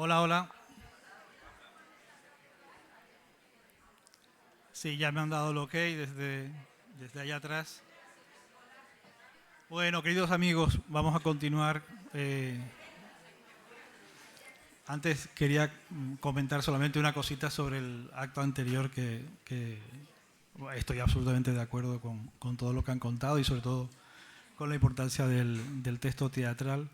Hola, hola. Sí, ya me han dado el ok desde allá atrás. Bueno, queridos amigos, vamos a continuar. Antes quería comentar solamente una cosita sobre el acto anterior que estoy absolutamente de acuerdo con todo lo que han contado y sobre todo con la importancia del texto teatral.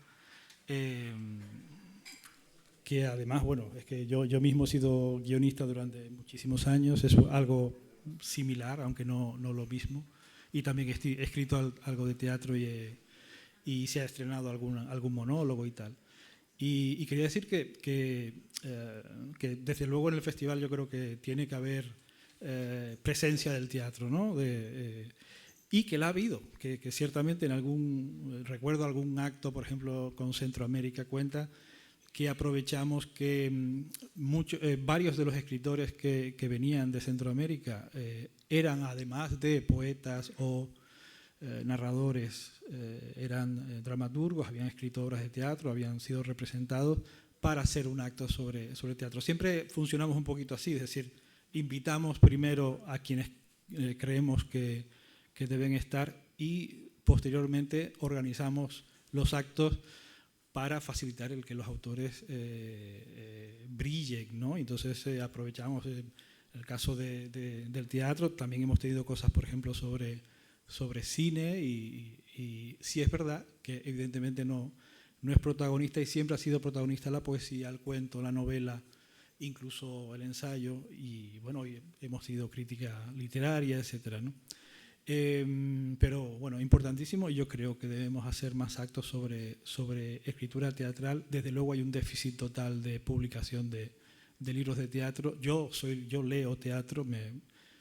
Que además, bueno, es que yo mismo he sido guionista durante muchísimos años, es algo similar, aunque no lo mismo, y también he escrito algo de teatro y se ha estrenado algún monólogo y tal. Y quería decir que desde luego en el festival yo creo que tiene que haber presencia del teatro, ¿no? Y que la ha habido, que ciertamente recuerdo algún acto, por ejemplo, con Centroamérica cuenta, que aprovechamos que varios de los escritores que venían de Centroamérica eran, además de poetas o narradores, eran dramaturgos, habían escrito obras de teatro, habían sido representados para hacer un acto sobre teatro. Siempre funcionamos un poquito así, es decir, invitamos primero a quienes creemos que deben estar y posteriormente organizamos los actos para facilitar el que los autores brillen, ¿no? Entonces aprovechamos el caso del teatro, también hemos tenido cosas, por ejemplo, sobre cine y sí es verdad que evidentemente no es protagonista y siempre ha sido protagonista la poesía, el cuento, la novela, incluso el ensayo y bueno, hemos tenido crítica literaria, etcétera, ¿no? Pero bueno, importantísimo, y yo creo que debemos hacer más actos sobre escritura teatral. Desde luego hay un déficit total de publicación de libros de teatro. Yo leo teatro, me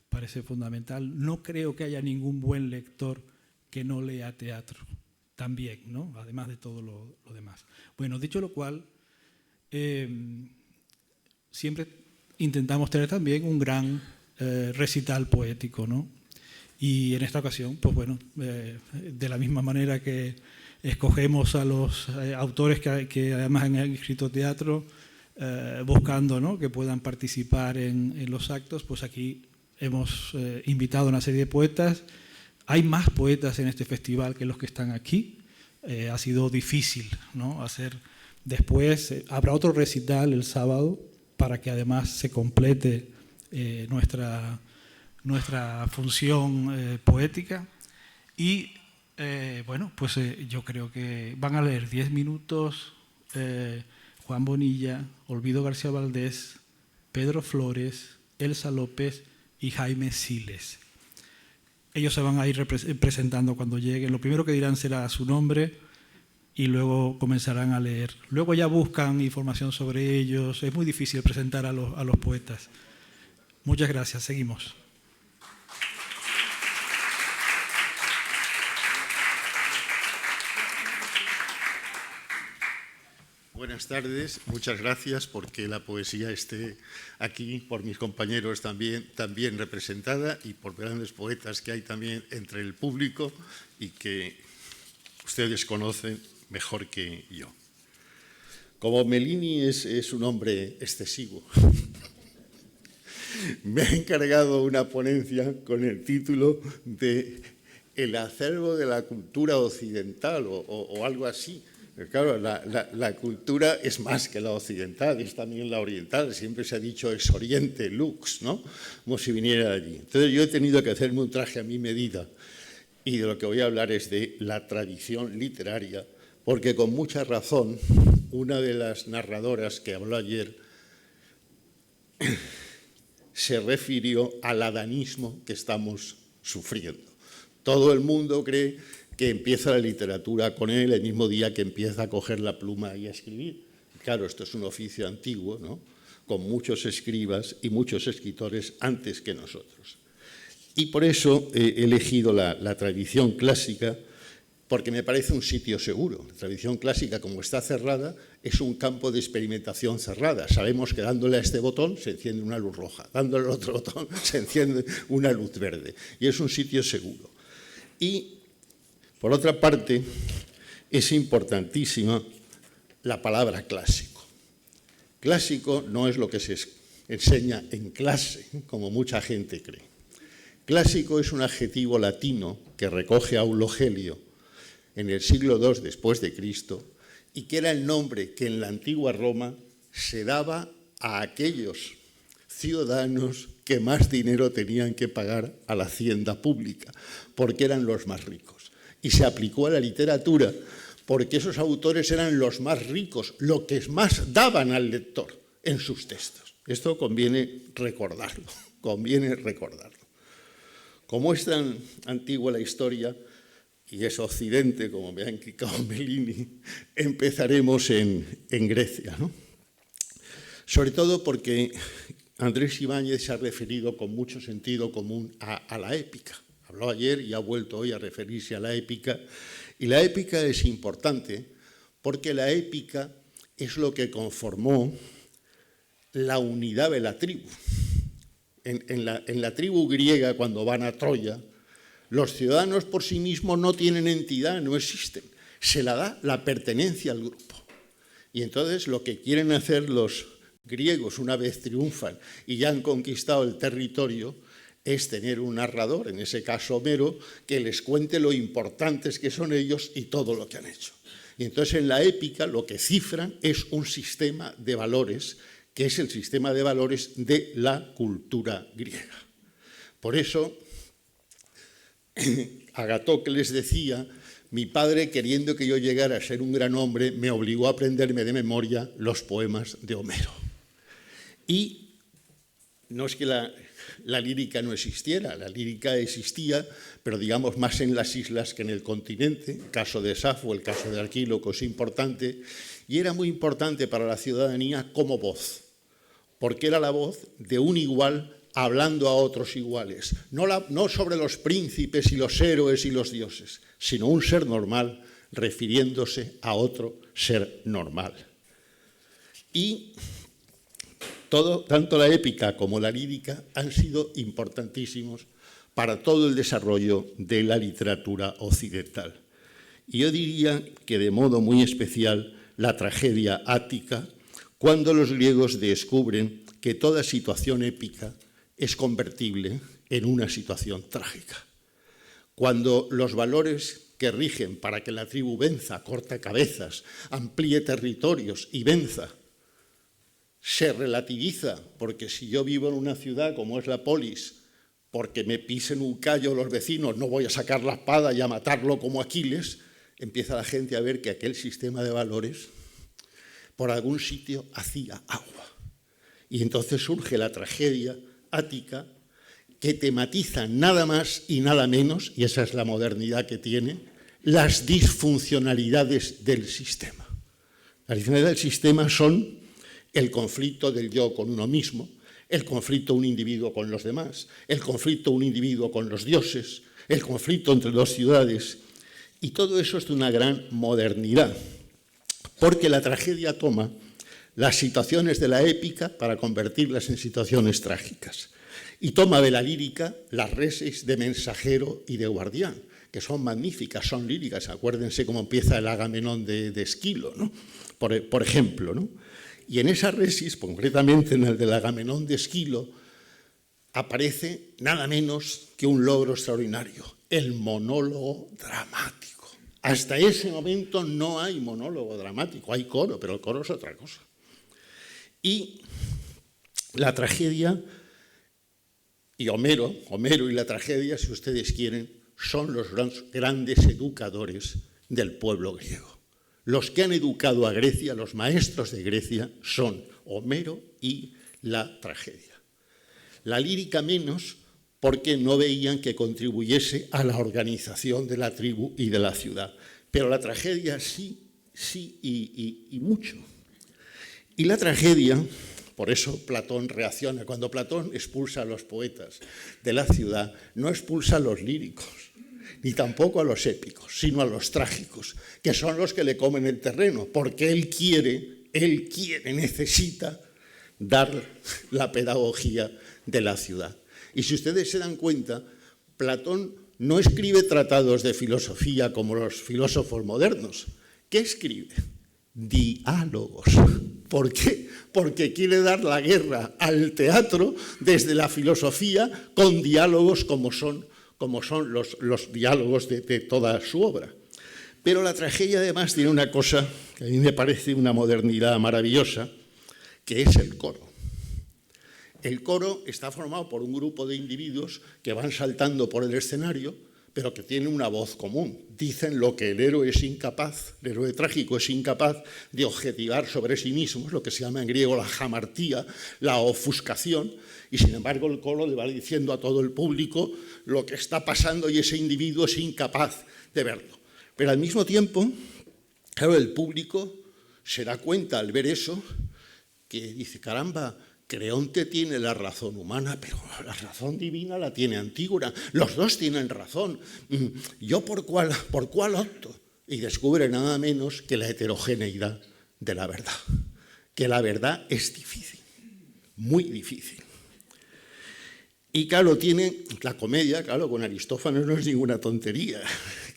parece fundamental. No creo que haya ningún buen lector que no lea teatro también, ¿no? Además de todo lo demás. Bueno, dicho lo cual, siempre intentamos tener también un gran recital poético, ¿no? Y en esta ocasión, pues bueno, de la misma manera que escogemos a los autores que además han escrito teatro, buscando, ¿no?, que puedan participar en los actos, pues aquí hemos invitado a una serie de poetas. Hay más poetas en este festival que los que están aquí. Ha sido difícil, ¿no?, hacer. Después habrá otro recital el sábado para que además se complete nuestra función poética y bueno, pues yo creo que van a leer 10 minutos Juan Bonilla, Olvido García Valdés, Pedro Flores, Elsa López y Jaime Siles. Ellos se van a ir presentando cuando lleguen. Lo primero que dirán será su nombre y luego comenzarán a leer. Luego ya buscan información sobre ellos. Es muy difícil presentar a los poetas. Muchas gracias. Seguimos. Buenas tardes, muchas gracias porque la poesía esté aquí, por mis compañeros también representada y por grandes poetas que hay también entre el público y que ustedes conocen mejor que yo. Como Mellini es un hombre excesivo, me ha encargado una ponencia con el título de El acervo de la cultura occidental o algo así. Claro, la cultura es más que la occidental, es también la oriental. Siempre se ha dicho ex oriente, lux, ¿no? Como si viniera de allí. Entonces yo he tenido que hacerme un traje a mi medida y de lo que voy a hablar es de la tradición literaria, porque con mucha razón una de las narradoras que habló ayer se refirió al adanismo que estamos sufriendo. Todo el mundo cree que empieza la literatura con él el mismo día que empieza a coger la pluma y a escribir. Claro, esto es un oficio antiguo, ¿no?, con muchos escribas y muchos escritores antes que nosotros. Y por eso he elegido la tradición clásica, porque me parece un sitio seguro. La tradición clásica, como está cerrada, es un campo de experimentación cerrada. Sabemos que dándole a este botón se enciende una luz roja, dándole al otro botón se enciende una luz verde. Y es un sitio seguro. Y por otra parte, es importantísima la palabra clásico. Clásico no es lo que se enseña en clase, como mucha gente cree. Clásico es un adjetivo latino que recoge a Aulo Gelio en el siglo II después de Cristo y que era el nombre que en la antigua Roma se daba a aquellos ciudadanos que más dinero tenían que pagar a la hacienda pública, porque eran los más ricos. Y se aplicó a la literatura porque esos autores eran los más ricos, lo que más daban al lector en sus textos. Esto conviene recordarlo, conviene recordarlo. Como es tan antigua la historia y es Occidente, como me ha indicado Bellini, empezaremos en Grecia, ¿no? Sobre todo porque Andrés Ibáñez se ha referido con mucho sentido común a la épica. Habló ayer y ha vuelto hoy a referirse a la épica. Y la épica es importante porque la épica es lo que conformó la unidad de la tribu. En la tribu griega, cuando van a Troya, los ciudadanos por sí mismos no tienen entidad, no existen. Se la da la pertenencia al grupo. Y entonces lo que quieren hacer los griegos, una vez triunfan y ya han conquistado el territorio, es tener un narrador, en ese caso Homero, que les cuente lo importantes que son ellos y todo lo que han hecho. Y entonces en la épica lo que cifran es un sistema de valores, que es el sistema de valores de la cultura griega. Por eso, Agatócles decía: mi padre, queriendo que yo llegara a ser un gran hombre, me obligó a aprenderme de memoria los poemas de Homero. Y no es que la lírica no existiera, la lírica existía, pero digamos más en las islas que en el continente. El caso de Safo, el caso de Alquíloco es importante, y era muy importante para la ciudadanía como voz, porque era la voz de un igual hablando a otros iguales, no sobre los príncipes y los héroes y los dioses, sino un ser normal refiriéndose a otro ser normal. Y tanto la épica como la lírica han sido importantísimos para todo el desarrollo de la literatura occidental. Y yo diría que de modo muy especial la tragedia ática, cuando los griegos descubren que toda situación épica es convertible en una situación trágica. Cuando los valores que rigen para que la tribu venza, corte cabezas, amplíe territorios y venza, se relativiza, porque si yo vivo en una ciudad como es la polis, porque me pisen un callo los vecinos, no voy a sacar la espada y a matarlo como Aquiles, empieza la gente a ver que aquel sistema de valores por algún sitio hacía agua. Y entonces surge la tragedia ática, que tematiza nada más y nada menos, y esa es la modernidad que tiene, las disfuncionalidades del sistema. Las disfuncionalidades del sistema son el conflicto del yo con uno mismo, el conflicto de un individuo con los demás, el conflicto de un individuo con los dioses, el conflicto entre dos ciudades, y todo eso es de una gran modernidad, porque la tragedia toma las situaciones de la épica para convertirlas en situaciones trágicas, y toma de la lírica las reses de mensajero y de guardián, que son magníficas, son líricas. Acuérdense cómo empieza el Agamenón de Esquilo, ¿no? Por ejemplo, ¿no? Y en esa resis, concretamente en el del Agamenón de Esquilo, aparece nada menos que un logro extraordinario, el monólogo dramático. Hasta ese momento no hay monólogo dramático, hay coro, pero el coro es otra cosa. Y la tragedia, y Homero y la tragedia, si ustedes quieren, son los grandes educadores del pueblo griego. Los que han educado a Grecia, los maestros de Grecia, son Homero y la tragedia. La lírica menos, porque no veían que contribuyese a la organización de la tribu y de la ciudad. Pero la tragedia sí y mucho. Y la tragedia, por eso Platón reacciona. Cuando Platón expulsa a los poetas de la ciudad, no expulsa a los líricos, ni tampoco a los épicos, sino a los trágicos, que son los que le comen el terreno, porque él quiere, necesita dar la pedagogía de la ciudad. Y si ustedes se dan cuenta, Platón no escribe tratados de filosofía como los filósofos modernos. ¿Qué escribe? Diálogos. ¿Por qué? Porque quiere dar la guerra al teatro desde la filosofía con diálogos como son los diálogos de toda su obra. Pero la tragedia además tiene una cosa que a mí me parece una modernidad maravillosa, que es el coro. El coro está formado por un grupo de individuos que van saltando por el escenario, pero que tienen una voz común. Dicen lo que el héroe es incapaz, el héroe trágico es incapaz de objetivar sobre sí mismo, es lo que se llama en griego la hamartía, la ofuscación, y sin embargo el coro le va diciendo a todo el público lo que está pasando y ese individuo es incapaz de verlo. Pero al mismo tiempo, claro, el público se da cuenta al ver eso, que dice, caramba, Creonte tiene la razón humana, pero la razón divina la tiene Antígona. Los dos tienen razón. ¿Yo por cuál opto? Y descubre nada menos que la heterogeneidad de la verdad. Que la verdad es difícil, muy difícil. Y claro, tiene la comedia, claro, con Aristófanes no es ninguna tontería.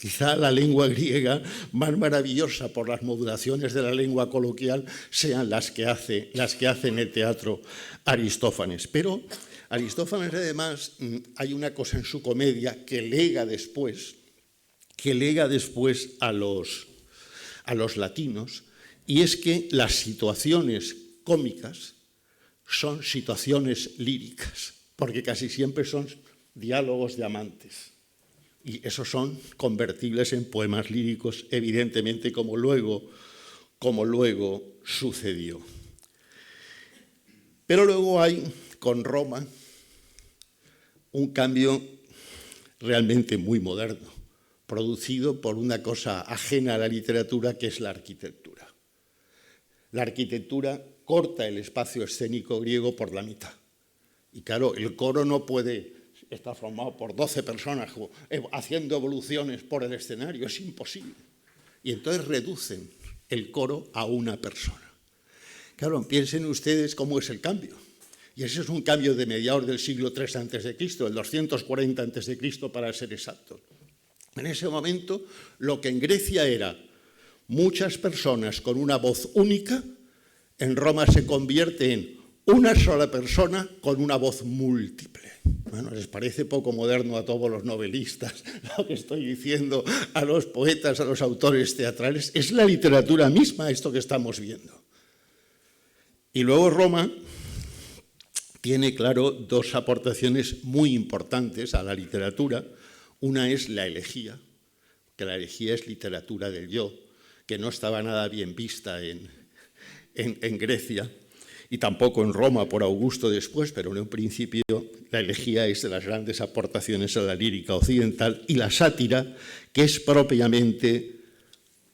Quizá la lengua griega más maravillosa por las modulaciones de la lengua coloquial sean las que hace en el teatro Aristófanes. Pero Aristófanes además hay una cosa en su comedia que lega después a los latinos, y es que las situaciones cómicas son situaciones líricas, porque casi siempre son diálogos de amantes. Y esos son convertibles en poemas líricos, evidentemente, como luego sucedió. Pero luego hay, con Roma, un cambio realmente muy moderno, producido por una cosa ajena a la literatura, que es la arquitectura. La arquitectura corta el espacio escénico griego por la mitad. Y claro, el coro no puede estar formado por 12 personas haciendo evoluciones por el escenario, es imposible. Y entonces reducen el coro a una persona. Claro, piensen ustedes cómo es el cambio. Y ese es un cambio de mediados del siglo III a.C., el 240 a.C. para ser exactos. En ese momento, lo que en Grecia era muchas personas con una voz única, en Roma se convierte en una sola persona con una voz múltiple. Bueno, les parece poco moderno a todos los novelistas lo que estoy diciendo, a los poetas, a los autores teatrales. Es la literatura misma esto que estamos viendo. Y luego Roma tiene, claro, dos aportaciones muy importantes a la literatura. Una es la elegía, que la elegía es literatura del yo, que no estaba nada bien vista en Grecia, y tampoco en Roma por Augusto después, pero en un principio la elegía es de las grandes aportaciones a la lírica occidental, y la sátira, que es propiamente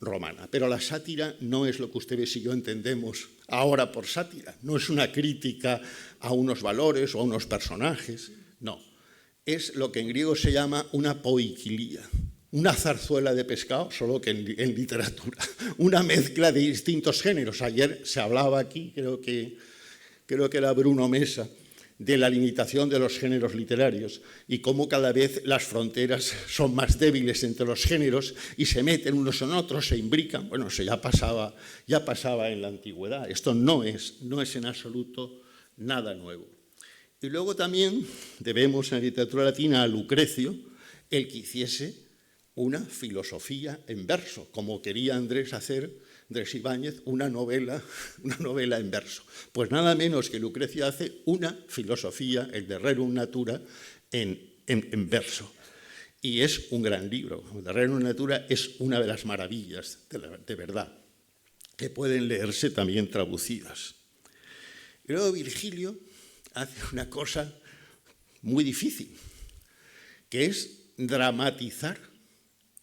romana. Pero la sátira no es lo que ustedes y yo entendemos ahora por sátira, no es una crítica a unos valores o a unos personajes, no. Es lo que en griego se llama una poikilía, una zarzuela de pescado, solo que en literatura, una mezcla de distintos géneros. Ayer se hablaba aquí, creo que era Bruno Mesa, de la limitación de los géneros literarios y cómo cada vez las fronteras son más débiles entre los géneros y se meten unos en otros, se imbrican. Bueno, eso ya pasaba en la antigüedad. Esto no es en absoluto nada nuevo. Y luego también debemos en la literatura latina a Lucrecio, el que hiciese una filosofía en verso, como quería Andrés Ibáñez, una novela en verso. Pues nada menos que Lucrecio hace una filosofía, el de Rerum Natura, en verso. Y es un gran libro. El de Rerum Natura es una de las maravillas de verdad, que pueden leerse también traducidas. Y luego Virgilio hace una cosa muy difícil, que es dramatizar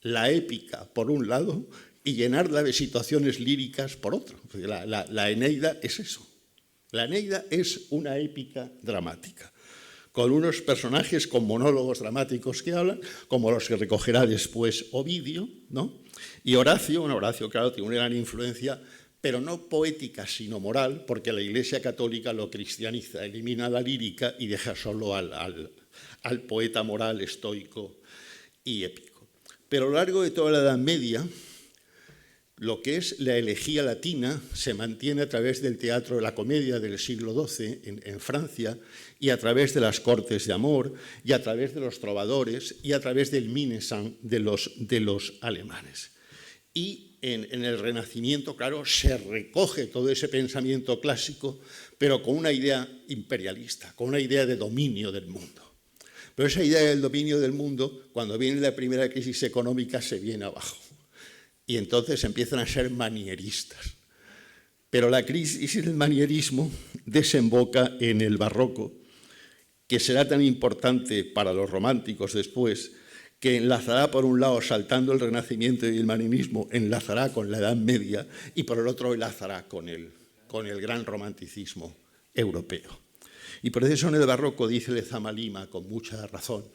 la épica por un lado y llenarla de situaciones líricas por otro. La Eneida es eso. La Eneida es una épica dramática, con unos personajes con monólogos dramáticos que hablan, como los que recogerá después Ovidio, ¿no? Y Horacio, claro, tiene una gran influencia, pero no poética, sino moral, porque la Iglesia Católica lo cristianiza, elimina la lírica y deja solo al poeta moral, estoico y épico. Pero a lo largo de toda la Edad Media, lo que es la elegía latina se mantiene a través del teatro de la comedia del siglo XII en Francia y a través de las cortes de amor y a través de los trovadores y a través del Minnesang de los alemanes. Y en el Renacimiento, claro, se recoge todo ese pensamiento clásico, pero con una idea imperialista, con una idea de dominio del mundo. Pero esa idea del dominio del mundo, cuando viene la primera crisis económica, se viene abajo. Y entonces empiezan a ser manieristas. Pero la crisis del manierismo desemboca en el barroco, que será tan importante para los románticos después, que enlazará por un lado, saltando el Renacimiento y el manierismo, enlazará con la Edad Media y por el otro enlazará con el gran romanticismo europeo. Y por eso en el barroco dice Lezama Lima, con mucha razón,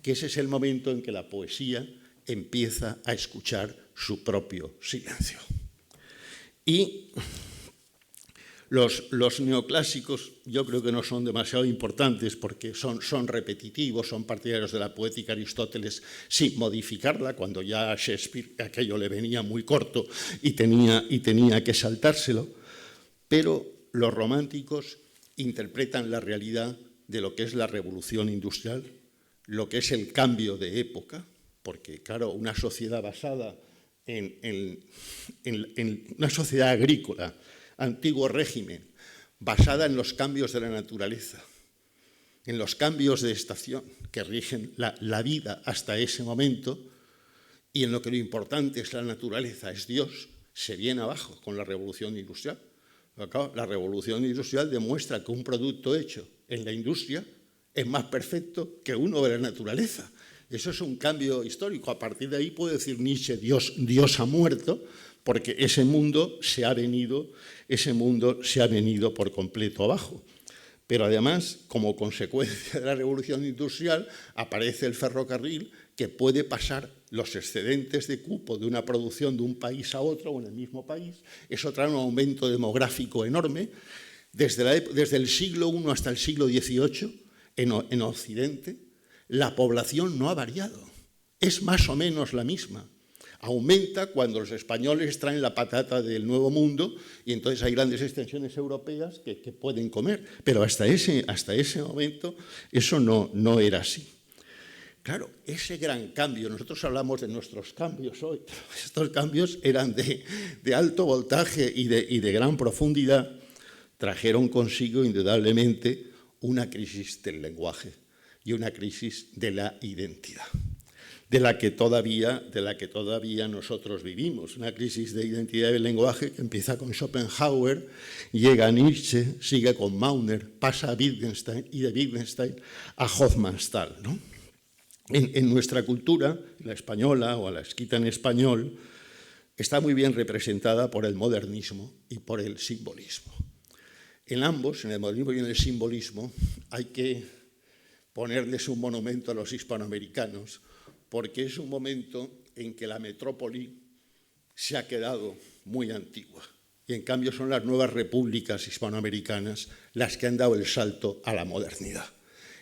que ese es el momento en que la poesía empieza a escuchar su propio silencio. Y los neoclásicos yo creo que no son demasiado importantes porque son repetitivos, son partidarios de la poética Aristóteles sin modificarla, cuando ya a Shakespeare aquello le venía muy corto y tenía que saltárselo, pero los románticos interpretan la realidad de lo que es la revolución industrial, lo que es el cambio de época, porque claro, una sociedad basada en una sociedad agrícola, antiguo régimen, basada en los cambios de la naturaleza, en los cambios de estación que rigen la vida hasta ese momento, y en lo que lo importante es la naturaleza, es Dios, se viene abajo con la revolución industrial. Claro, la revolución industrial demuestra que un producto hecho en la industria es más perfecto que uno de la naturaleza. Eso es un cambio histórico. A partir de ahí puede decir Nietzsche, Dios ha muerto, porque ese mundo se ha venido por completo abajo. Pero además, como consecuencia de la revolución industrial, aparece el ferrocarril, que puede pasar los excedentes de cupo de una producción de un país a otro o en el mismo país. Eso trae un aumento demográfico enorme. Desde el siglo I hasta el siglo XVIII, en Occidente, la población no ha variado, es más o menos la misma. Aumenta cuando los españoles traen la patata del Nuevo Mundo y entonces hay grandes extensiones europeas que pueden comer, pero hasta ese momento eso no era así. Claro, ese gran cambio, nosotros hablamos de nuestros cambios hoy, estos cambios eran de alto voltaje y de gran profundidad, trajeron consigo indudablemente una crisis del lenguaje y una crisis de la identidad, de la que todavía nosotros vivimos. Una crisis de identidad del lenguaje que empieza con Schopenhauer, llega a Nietzsche, sigue con Mauner, pasa a Wittgenstein y de Wittgenstein a Hofmannsthal, ¿no? En nuestra cultura, la española o a la escrita en español, está muy bien representada por el modernismo y por el simbolismo. En ambos, en el modernismo y en el simbolismo, hay que ponerles un monumento a los hispanoamericanos, porque es un momento en que la metrópoli se ha quedado muy antigua. Y en cambio son las nuevas repúblicas hispanoamericanas las que han dado el salto a la modernidad.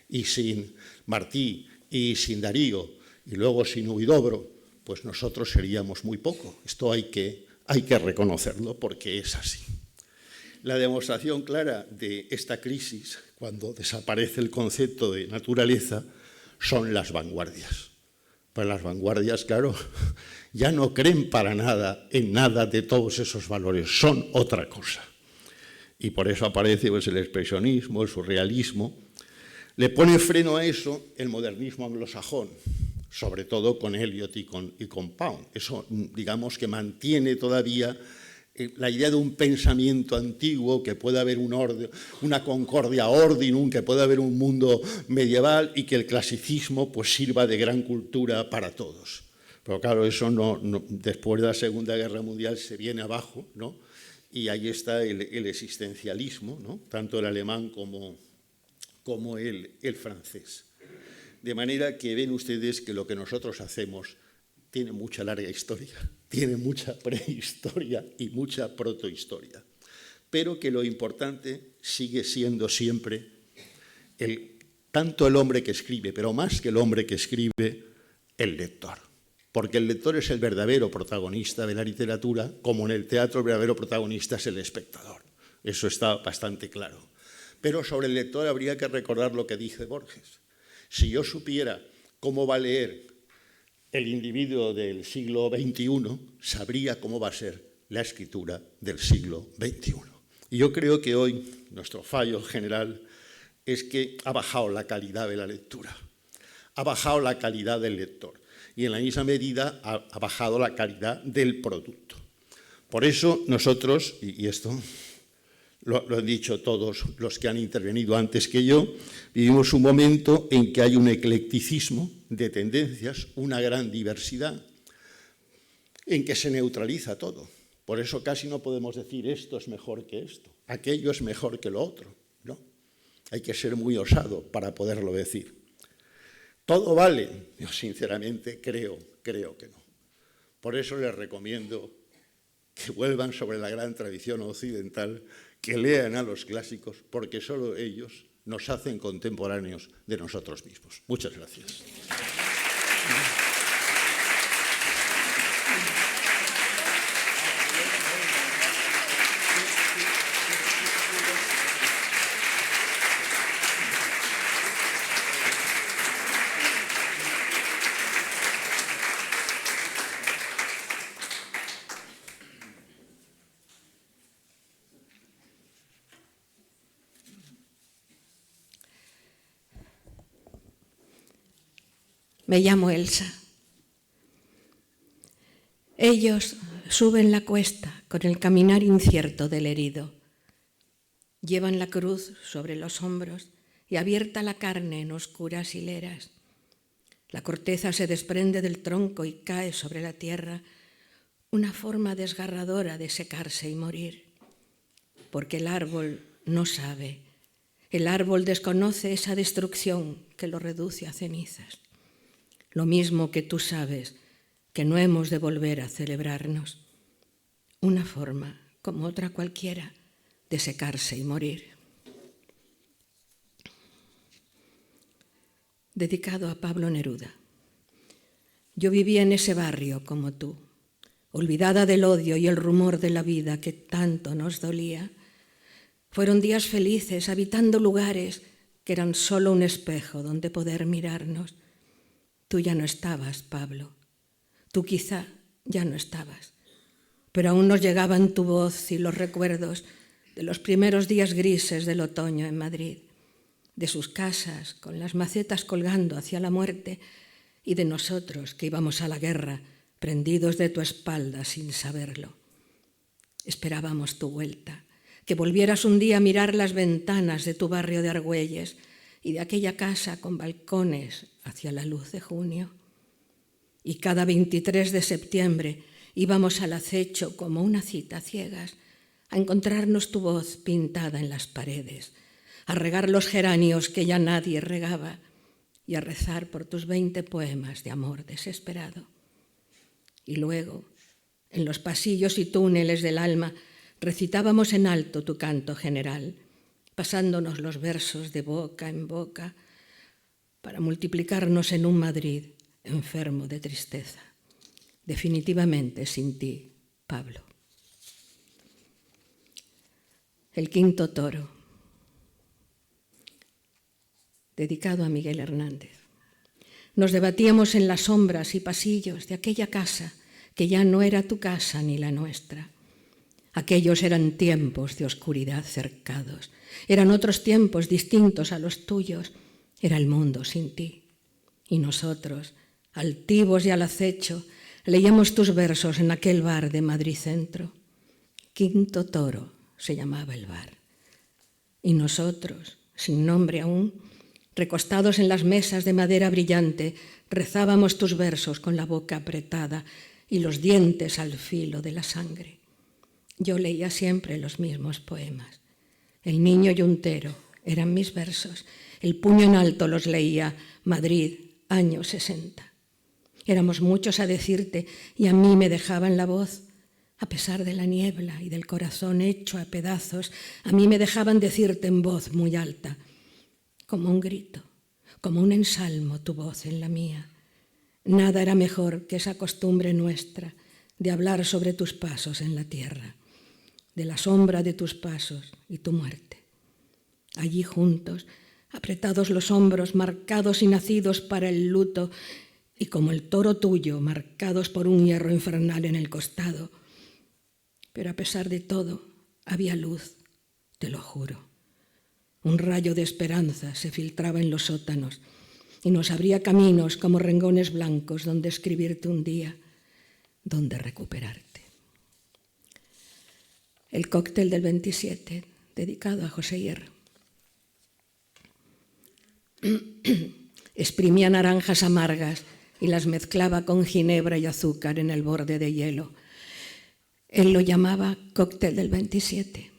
Y sin Martí y sin Darío y luego sin Huidobro, pues nosotros seríamos muy poco. Esto hay que reconocerlo porque es así. La demostración clara de esta crisis, cuando desaparece el concepto de naturaleza, son las vanguardias. Pues las vanguardias, claro, ya no creen para nada en nada de todos esos valores, son otra cosa. Y por eso aparece pues, el expresionismo, el surrealismo. Le pone freno a eso el modernismo anglosajón, sobre todo con Eliot y con Pound. Eso, digamos, que mantiene todavía la idea de un pensamiento antiguo, que puede haber un orden, una concordia ordinum, que puede haber un mundo medieval y que el clasicismo pues, sirva de gran cultura para todos. Pero claro, eso después de la Segunda Guerra Mundial se viene abajo, ¿no? Y ahí está el existencialismo, ¿no? Tanto el alemán como el francés. De manera que ven ustedes que lo que nosotros hacemos tiene mucha larga historia, tiene mucha prehistoria y mucha protohistoria, pero que lo importante sigue siendo siempre tanto el hombre que escribe, pero más que el hombre que escribe, el lector. porque el lector es el verdadero protagonista de la literatura, como en el teatro el verdadero protagonista es el espectador. Eso está bastante claro. Pero sobre el lector habría que recordar lo que dice Borges. Si yo supiera cómo va a leer el individuo del siglo XXI, sabría cómo va a ser la escritura del siglo XXI. Y yo creo que hoy nuestro fallo general es que ha bajado la calidad de la lectura, ha bajado la calidad del lector y en la misma medida ha bajado la calidad del producto. Por eso nosotros, y esto lo han dicho todos los que han intervenido antes que yo, vivimos un momento en que hay un eclecticismo de tendencias, una gran diversidad, en que se neutraliza todo. Por eso casi no podemos decir esto es mejor que esto, aquello es mejor que lo otro, ¿no? Hay que ser muy osado para poderlo decir. ¿Todo vale? Yo sinceramente creo que no. Por eso les recomiendo que vuelvan sobre la gran tradición occidental, que lean a los clásicos, porque solo ellos nos hacen contemporáneos de nosotros mismos. Muchas gracias. Me llamo Elsa. Ellos suben la cuesta con el caminar incierto del herido. Llevan la cruz sobre los hombros y abierta la carne en oscuras hileras. La corteza se desprende del tronco y cae sobre la tierra, una forma desgarradora de secarse y morir. Porque el árbol no sabe, el árbol desconoce esa destrucción que lo reduce a cenizas. Lo mismo que tú sabes que no hemos de volver a celebrarnos. Una forma, como otra cualquiera, de secarse y morir. Dedicado a Pablo Neruda. Yo vivía en ese barrio como tú, olvidada del odio y el rumor de la vida que tanto nos dolía. Fueron días felices habitando lugares que eran solo un espejo donde poder mirarnos. Tú ya no estabas, Pablo. Tú quizá ya no estabas. Pero aún nos llegaban tu voz y los recuerdos de los primeros días grises del otoño en Madrid, de sus casas con las macetas colgando hacia la muerte y de nosotros que íbamos a la guerra prendidos de tu espalda sin saberlo. Esperábamos tu vuelta, que volvieras un día a mirar las ventanas de tu barrio de Argüelles y de aquella casa con balcones hacia la luz de junio. Y cada 23 de septiembre íbamos al acecho como una cita a ciegas, a encontrarnos tu voz pintada en las paredes, a regar los geranios que ya nadie regaba y a rezar por tus 20 poemas de amor desesperado. Y luego, en los pasillos y túneles del alma, recitábamos en alto tu canto general, pasándonos los versos de boca en boca para multiplicarnos en un Madrid enfermo de tristeza. Definitivamente sin ti, Pablo. El quinto toro. Dedicado a Miguel Hernández. Nos debatíamos en las sombras y pasillos de aquella casa que ya no era tu casa ni la nuestra. Aquellos eran tiempos de oscuridad cercados. Eran otros tiempos distintos a los tuyos. Era el mundo sin ti. Y nosotros, altivos y al acecho, leíamos tus versos en aquel bar de Madrid Centro. Quinto Toro se llamaba el bar. Y nosotros, sin nombre aún, recostados en las mesas de madera brillante, rezábamos tus versos con la boca apretada y los dientes al filo de la sangre. Yo leía siempre los mismos poemas. El niño yuntero eran mis versos. El puño en alto los leía. Madrid, año 60. Éramos muchos a decirte y a mí me dejaban la voz. A pesar de la niebla y del corazón hecho a pedazos, a mí me dejaban decirte en voz muy alta, como un grito, como un ensalmo tu voz en la mía. Nada era mejor que esa costumbre nuestra de hablar sobre tus pasos en la tierra, de la sombra de tus pasos y tu muerte. Allí juntos, apretados los hombros, marcados y nacidos para el luto, y como el toro tuyo, marcados por un hierro infernal en el costado. Pero a pesar de todo, había luz, te lo juro. Un rayo de esperanza se filtraba en los sótanos y nos abría caminos como rengones blancos donde escribirte un día, donde recuperarte. El cóctel del 27, dedicado a José Hierro. Exprimía naranjas amargas y las mezclaba con ginebra y azúcar en el borde de hielo. Él lo llamaba cóctel del 27.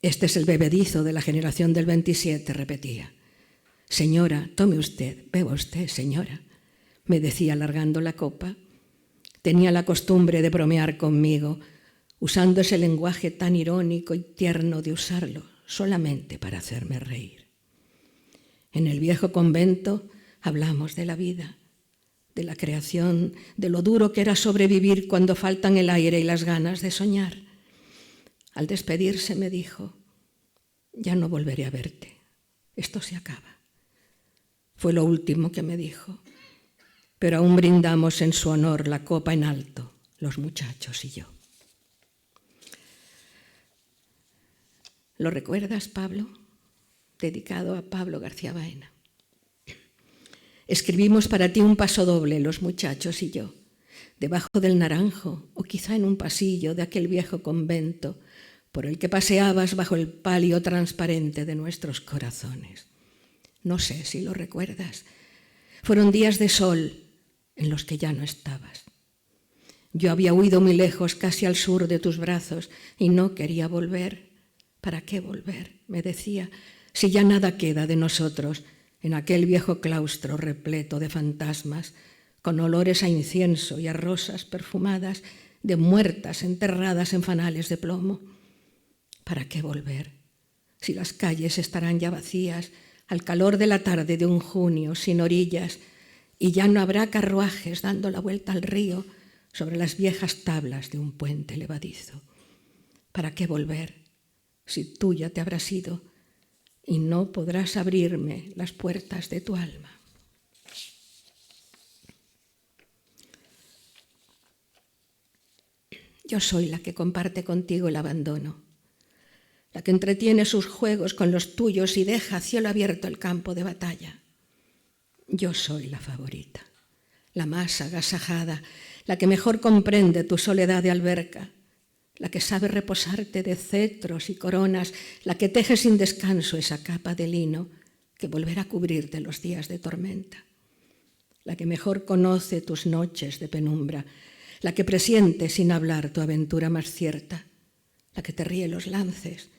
Este es el bebedizo de la generación del 27, repetía. Señora, tome usted, beba usted, señora, me decía alargando la copa. Tenía la costumbre de bromear conmigo, usando ese lenguaje tan irónico y tierno de usarlo solamente para hacerme reír. En el viejo convento hablamos de la vida, de la creación, de lo duro que era sobrevivir cuando faltan el aire y las ganas de soñar. Al despedirse me dijo, ya no volveré a verte, esto se acaba. Fue lo último que me dijo, pero aún brindamos en su honor la copa en alto, los muchachos y yo. ¿Lo recuerdas, Pablo? Dedicado a Pablo García Baena. Escribimos para ti un paso doble, los muchachos y yo, debajo del naranjo o quizá en un pasillo de aquel viejo convento por el que paseabas bajo el palio transparente de nuestros corazones. No sé si lo recuerdas. Fueron días de sol en los que ya no estabas. Yo había huido muy lejos, casi al sur de tus brazos, y no quería volver. ¿Para qué volver?, me decía, si ya nada queda de nosotros en aquel viejo claustro repleto de fantasmas, con olores a incienso y a rosas perfumadas, de muertas enterradas en fanales de plomo. ¿Para qué volver? Si las calles estarán ya vacías al calor de la tarde de un junio sin orillas y ya no habrá carruajes dando la vuelta al río sobre las viejas tablas de un puente levadizo. ¿Para qué volver si tú ya te habrás ido y no podrás abrirme las puertas de tu alma? Yo soy la que comparte contigo el abandono, la que entretiene sus juegos con los tuyos y deja a cielo abierto el campo de batalla. Yo soy la favorita, la más agasajada, la que mejor comprende tu soledad de alberca, la que sabe reposarte de cetros y coronas, la que teje sin descanso esa capa de lino que volverá a cubrirte los días de tormenta, la que mejor conoce tus noches de penumbra, la que presiente sin hablar tu aventura más cierta, la que te ríe los lances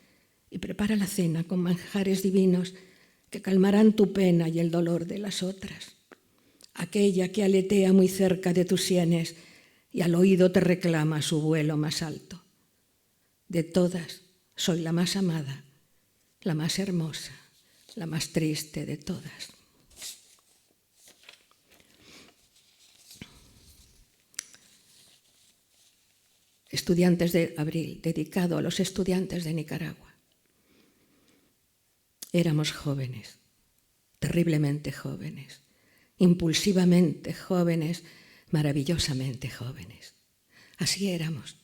y prepara la cena con manjares divinos que calmarán tu pena y el dolor de las otras, aquella que aletea muy cerca de tus sienes y al oído te reclama su vuelo más alto. De todas soy la más amada, la más hermosa, la más triste de todas. Estudiantes de Abril, dedicado a los estudiantes de Nicaragua. Éramos jóvenes, terriblemente jóvenes, impulsivamente jóvenes, maravillosamente jóvenes. Así éramos.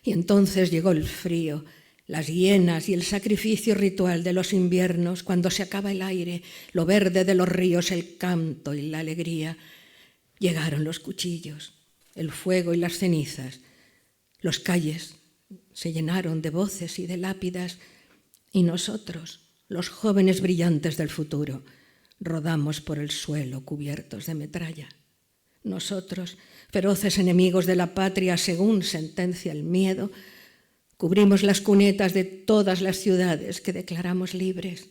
Y entonces llegó el frío, las hienas y el sacrificio ritual de los inviernos, cuando se acaba el aire, lo verde de los ríos, el canto y la alegría. Llegaron los cuchillos, el fuego y las cenizas. Las calles se llenaron de voces y de lápidas y nosotros, los jóvenes brillantes del futuro, rodamos por el suelo cubiertos de metralla. Nosotros, feroces enemigos de la patria según sentencia el miedo, cubrimos las cunetas de todas las ciudades que declaramos libres.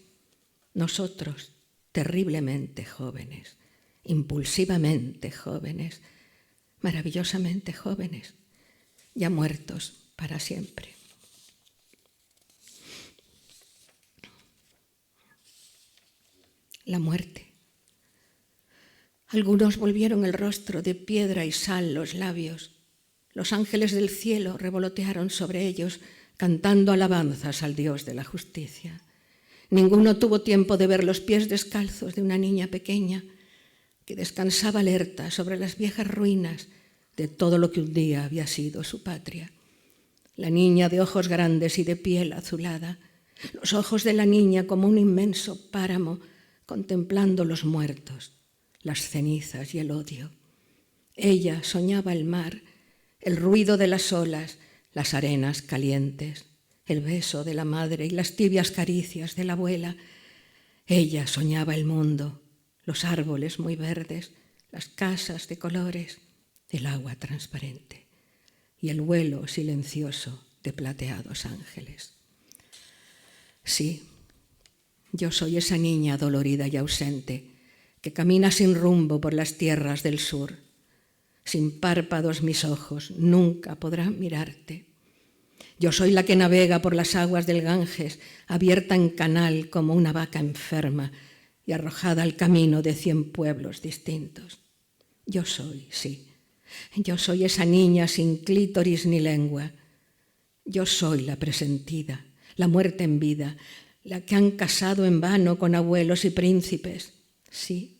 Nosotros, terriblemente jóvenes, impulsivamente jóvenes, maravillosamente jóvenes, ya muertos para siempre. La muerte. Algunos volvieron el rostro de piedra y sal los labios. Los ángeles del cielo revolotearon sobre ellos, cantando alabanzas al Dios de la justicia. Ninguno tuvo tiempo de ver los pies descalzos de una niña pequeña que descansaba alerta sobre las viejas ruinas de todo lo que un día había sido su patria. La niña de ojos grandes y de piel azulada, los ojos de la niña como un inmenso páramo contemplando los muertos, las cenizas y el odio. Ella soñaba el mar, el ruido de las olas, las arenas calientes, el beso de la madre y las tibias caricias de la abuela. Ella soñaba el mundo, los árboles muy verdes, las casas de colores, el agua transparente y el vuelo silencioso de plateados ángeles. Sí, yo soy esa niña dolorida y ausente que camina sin rumbo por las tierras del sur. Sin párpados mis ojos nunca podrán mirarte. Yo soy la que navega por las aguas del Ganges, abierta en canal como una vaca enferma y arrojada al camino de 100 pueblos distintos. Yo soy, sí, yo soy esa niña sin clítoris ni lengua. Yo soy la presentida, la muerte en vida, la que han casado en vano con abuelos y príncipes. Sí,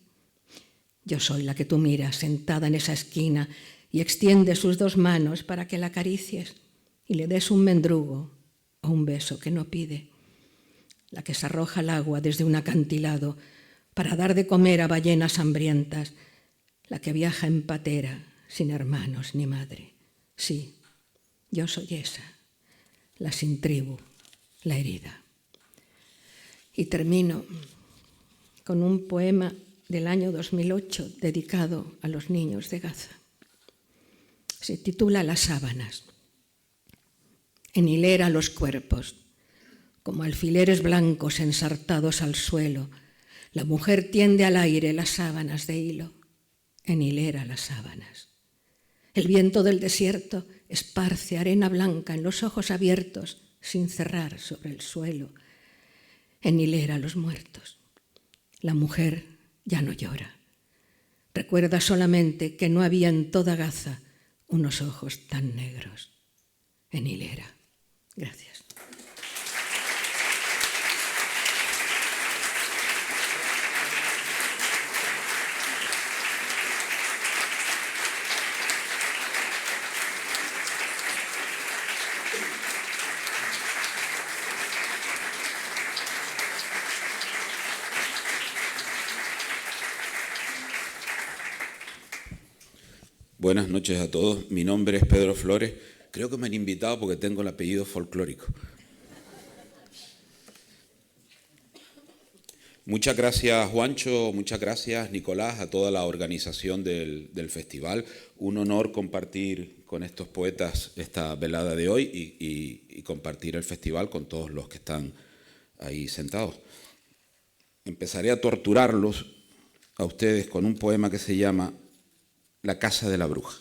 yo soy la que tú miras sentada en esa esquina y extiendes sus 2 manos para que la acaricies y le des un mendrugo o un beso que no pide. La que se arroja al agua desde un acantilado para dar de comer a ballenas hambrientas. La que viaja en patera sin hermanos ni madre. Sí, yo soy esa, la sin tribu, la herida. Y termino con un poema del año 2008 dedicado a los niños de Gaza. Se titula Las sábanas. En hilera los cuerpos, como alfileres blancos ensartados al suelo, la mujer tiende al aire las sábanas de hilo, en hilera las sábanas. El viento del desierto esparce arena blanca en los ojos abiertos sin cerrar sobre el suelo, en hilera los muertos. La mujer ya no llora. Recuerda solamente que no había en toda Gaza unos ojos tan negros. En hilera. Gracias. Buenas noches a todos. Mi nombre es Pedro Flores. Creo que me han invitado porque tengo el apellido folclórico. Muchas gracias, Juancho. Muchas gracias, Nicolás, a toda la organización del festival. Un honor compartir con estos poetas esta velada de hoy y compartir el festival con todos los que están ahí sentados. Empezaré a torturarlos a ustedes con un poema que se llama La casa de la bruja.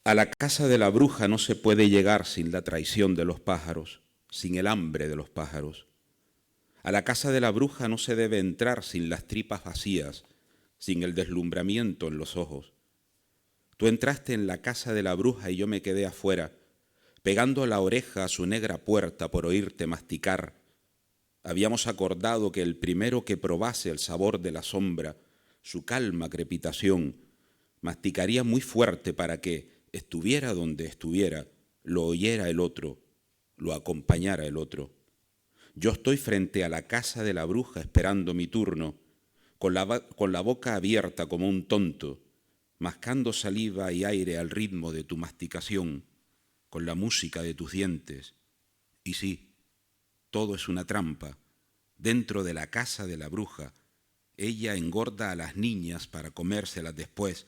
A la casa de la bruja no se puede llegar sin la traición de los pájaros, sin el hambre de los pájaros. A la casa de la bruja no se debe entrar sin las tripas vacías, sin el deslumbramiento en los ojos. Tú entraste en la casa de la bruja y yo me quedé afuera, pegando la oreja a su negra puerta por oírte masticar. Habíamos acordado que el primero que probase el sabor de la sombra, su calma crepitación, masticaría muy fuerte para que, estuviera donde estuviera, lo oyera el otro, lo acompañara el otro. Yo estoy frente a la casa de la bruja esperando mi turno, con la boca abierta como un tonto, mascando saliva y aire al ritmo de tu masticación, con la música de tus dientes. Y sí, todo es una trampa. Dentro de la casa de la bruja, ella engorda a las niñas para comérselas después.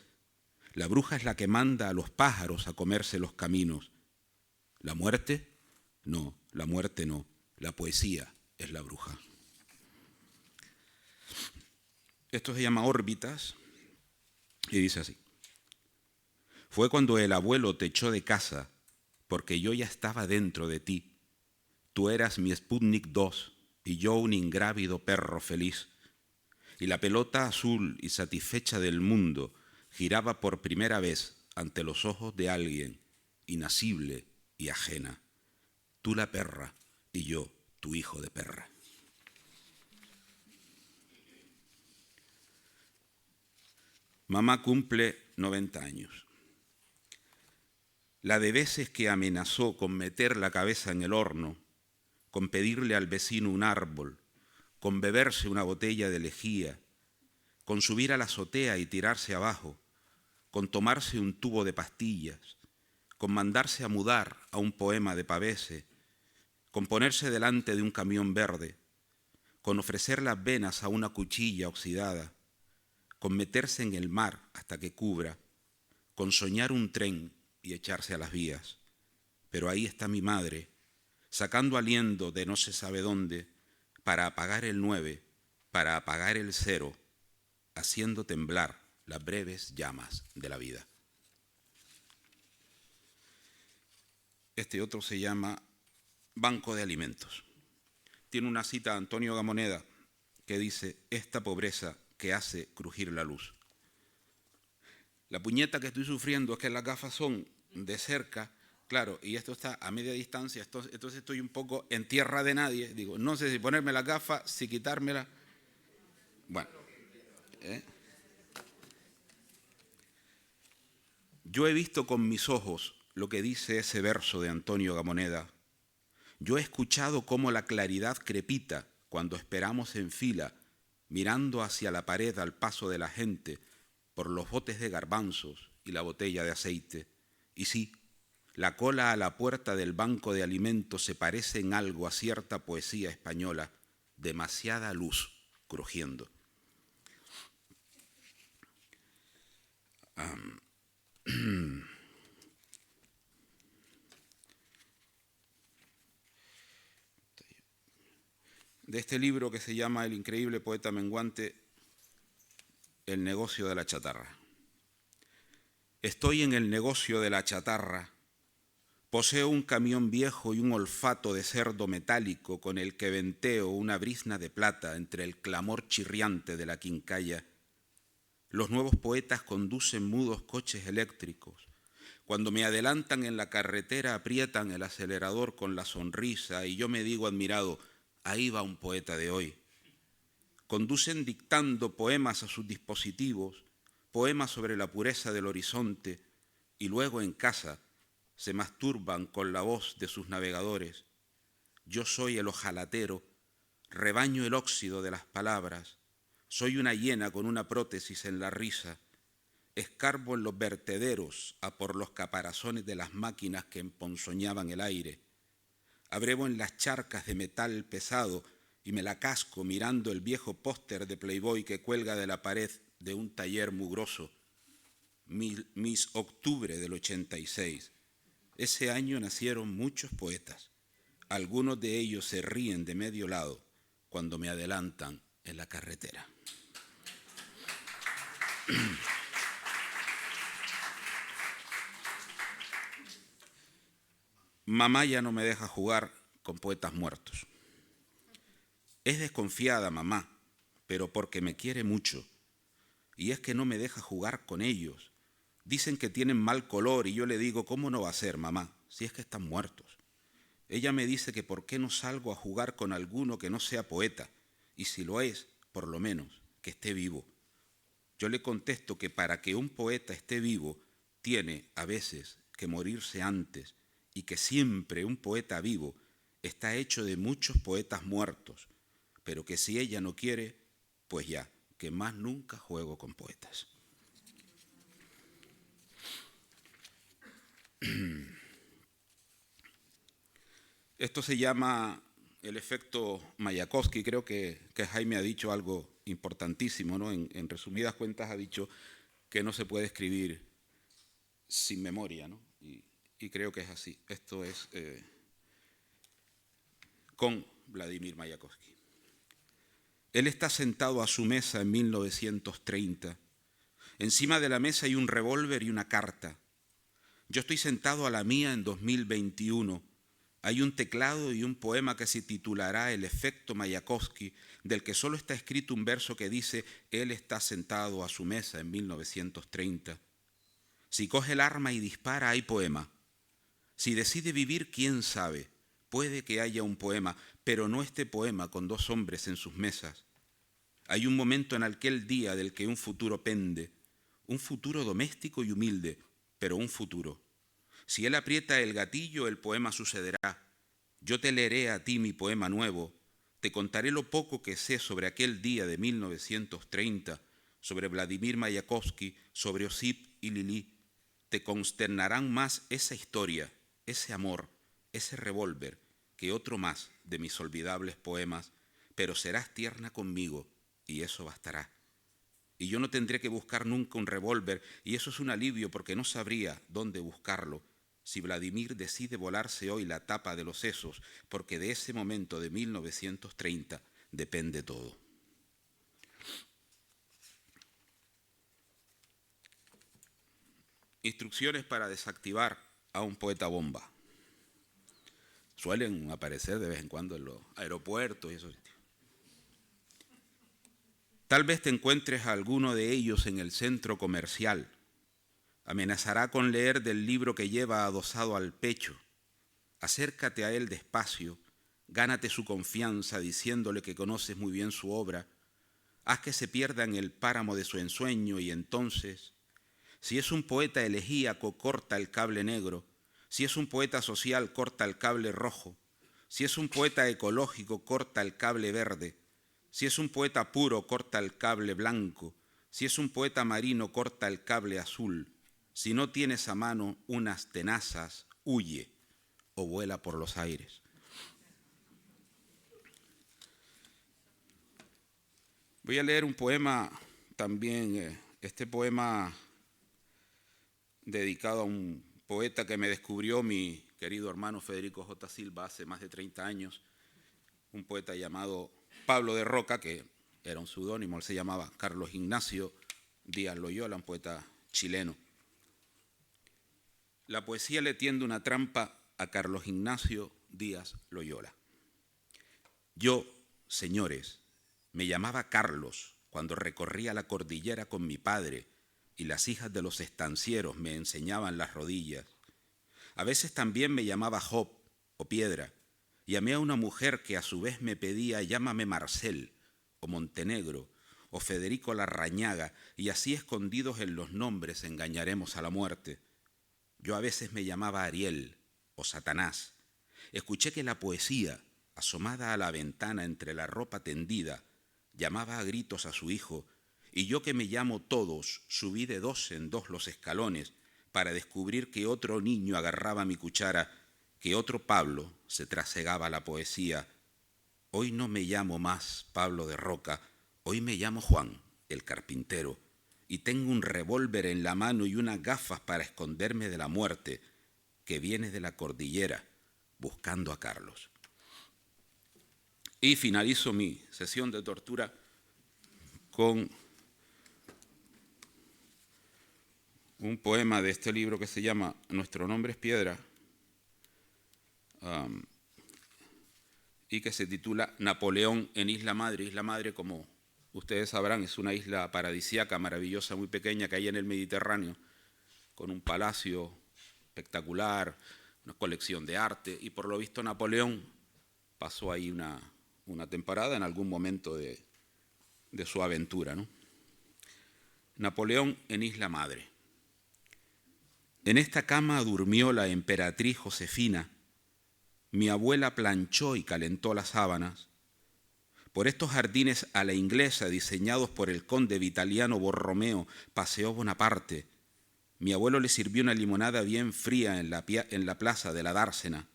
La bruja es la que manda a los pájaros a comerse los caminos. ¿La muerte? No, la muerte no. La poesía es la bruja. Esto se llama Órbitas y dice así. Fue cuando el abuelo te echó de casa, porque yo ya estaba dentro de ti. Tú eras mi Sputnik 2 y yo un ingrávido perro feliz. y la pelota azul y satisfecha del mundo giraba por primera vez ante los ojos de alguien inasible y ajena. Tú la perra y yo tu hijo de perra. Mamá cumple 90 años. La de veces que amenazó con meter la cabeza en el horno, con pedirle al vecino un árbol, con beberse una botella de lejía, con subir a la azotea y tirarse abajo, con tomarse un tubo de pastillas, con mandarse a mudar a un poema de Pavese, con ponerse delante de un camión verde, con ofrecer las venas a una cuchilla oxidada, con meterse en el mar hasta que cubra, con soñar un tren y echarse a las vías. Pero ahí está mi madre, sacando aliento de no se sabe dónde, para apagar el 9, para apagar el 0, haciendo temblar las breves llamas de la vida. Este otro se llama Banco de Alimentos. Tiene una cita de Antonio Gamoneda que dice: esta pobreza que hace crujir la luz. La puñeta que estoy sufriendo es que las gafas son de cerca, claro, y esto está a media distancia, entonces estoy un poco en tierra de nadie. Digo, no sé si ponerme las gafas, si quitármelas. Bueno. Yo he visto con mis ojos lo que dice ese verso de Antonio Gamoneda. Yo he escuchado cómo la claridad crepita cuando esperamos en fila, mirando hacia la pared al paso de la gente por los botes de garbanzos y la botella de aceite. Y sí, la cola a la puerta del banco de alimentos se parece en algo a cierta poesía española, demasiada luz crujiendo. De este libro que se llama El increíble poeta menguante, El negocio de la chatarra. Estoy en el negocio de la chatarra. Poseo un camión viejo y un olfato de cerdo metálico con el que venteo una brizna de plata entre el clamor chirriante de la quincalla. Los nuevos poetas conducen mudos coches eléctricos. Cuando me adelantan en la carretera aprietan el acelerador con la sonrisa y yo me digo admirado: ahí va un poeta de hoy. Conducen dictando poemas a sus dispositivos, poemas sobre la pureza del horizonte, y luego en casa se masturban con la voz de sus navegadores. Yo soy el ojalatero, rebaño el óxido de las palabras, soy una hiena con una prótesis en la risa, escarbo en los vertederos a por los caparazones de las máquinas que emponzoñaban el aire. Abrevo en las charcas de metal pesado y me la casco mirando el viejo póster de Playboy que cuelga de la pared de un taller mugroso. Miss Octubre del 86. Ese año nacieron muchos poetas. Algunos de ellos se ríen de medio lado cuando me adelantan en la carretera. Mamá ya no me deja jugar con poetas muertos. Es desconfiada mamá, pero porque me quiere mucho. Y es que no me deja jugar con ellos. Dicen que tienen mal color y yo le digo: ¿cómo no va a ser, mamá, si es que están muertos? Ella me dice que por qué no salgo a jugar con alguno que no sea poeta, y si lo es, por lo menos, que esté vivo. Yo le contesto que para que un poeta esté vivo, tiene a veces que morirse antes, y que siempre un poeta vivo está hecho de muchos poetas muertos, pero que si ella no quiere, pues ya, que más nunca juego con poetas. Esto se llama el efecto Mayakovsky. Creo que Jaime ha dicho algo importantísimo, ¿no? En resumidas cuentas ha dicho que no se puede escribir sin memoria, ¿no? Y creo que es así. Esto es con Vladimir Mayakovsky. Él está sentado a su mesa en 1930. Encima de la mesa hay un revólver y una carta. Yo estoy sentado a la mía en 2021. Hay un teclado y un poema que se titulará El efecto Mayakovsky, del que solo está escrito un verso que dice: él está sentado a su mesa en 1930. Si coge el arma y dispara, hay poema. Si decide vivir, quién sabe, puede que haya un poema, pero no este poema con dos hombres en sus mesas. Hay un momento en aquel día del que un futuro pende, un futuro doméstico y humilde, pero un futuro. Si él aprieta el gatillo, el poema sucederá. Yo te leeré a ti mi poema nuevo, te contaré lo poco que sé sobre aquel día de 1930, sobre Vladimir Mayakovsky, sobre Osip y Lili. Te consternarán más esa historia, ese amor, ese revólver, que otro más de mis olvidables poemas, pero serás tierna conmigo y eso bastará. Y yo no tendré que buscar nunca un revólver, y eso es un alivio porque no sabría dónde buscarlo si Vladimir decide volarse hoy la tapa de los sesos, porque de ese momento de 1930 depende todo. Instrucciones para desactivar a un poeta bomba. Suelen aparecer de vez en cuando en los aeropuertos y eso. Tal vez te encuentres a alguno de ellos en el centro comercial. Amenazará con leer del libro que lleva adosado al pecho. Acércate a él despacio, gánate su confianza diciéndole que conoces muy bien su obra. Haz que se pierda en el páramo de su ensueño y entonces, si es un poeta elegíaco, corta el cable negro. Si es un poeta social, corta el cable rojo. Si es un poeta ecológico, corta el cable verde. Si es un poeta puro, corta el cable blanco. Si es un poeta marino, corta el cable azul. Si no tienes a mano unas tenazas, huye o vuela por los aires. Voy a leer un poema también, este poema dedicado a un poeta que me descubrió mi querido hermano Federico J. Silva hace más de 30 años, un poeta llamado Pablo de Roca, que era un seudónimo, él se llamaba Carlos Ignacio Díaz Loyola, un poeta chileno. La poesía le tiende una trampa a Carlos Ignacio Díaz Loyola. Yo, señores, me llamaba Carlos cuando recorría la cordillera con mi padre y las hijas de los estancieros me enseñaban las rodillas. A veces también me llamaba Job o Piedra. Llamé a una mujer que a su vez me pedía llámame Marcel o Montenegro o Federico Larrañaga, y así escondidos en los nombres engañaremos a la muerte. Yo a veces me llamaba Ariel o Satanás. Escuché que la poesía, asomada a la ventana entre la ropa tendida, llamaba a gritos a su hijo, y yo que me llamo Todos, subí de 2 en 2 los escalones para descubrir que otro niño agarraba mi cuchara, que otro Pablo se trasegaba la poesía. Hoy no me llamo más Pablo de Roca, hoy me llamo Juan, el carpintero, y tengo un revólver en la mano y unas gafas para esconderme de la muerte que viene de la cordillera buscando a Carlos. Y finalizo mi sesión de tortura con un poema de este libro que se llama Nuestro nombre es piedra, y que se titula Napoleón en Isla Madre. Isla Madre, como ustedes sabrán, es una isla paradisíaca, maravillosa, muy pequeña, que hay en el Mediterráneo, con un palacio espectacular, una colección de arte, y por lo visto Napoleón pasó ahí una temporada en algún momento de su aventura, ¿no? Napoleón en Isla Madre. En esta cama durmió la emperatriz Josefina. Mi abuela planchó y calentó las sábanas. Por estos jardines a la inglesa diseñados por el conde Vitaliano Borromeo paseó Bonaparte. Mi abuelo le sirvió una limonada bien fría en la plaza de la Dársena,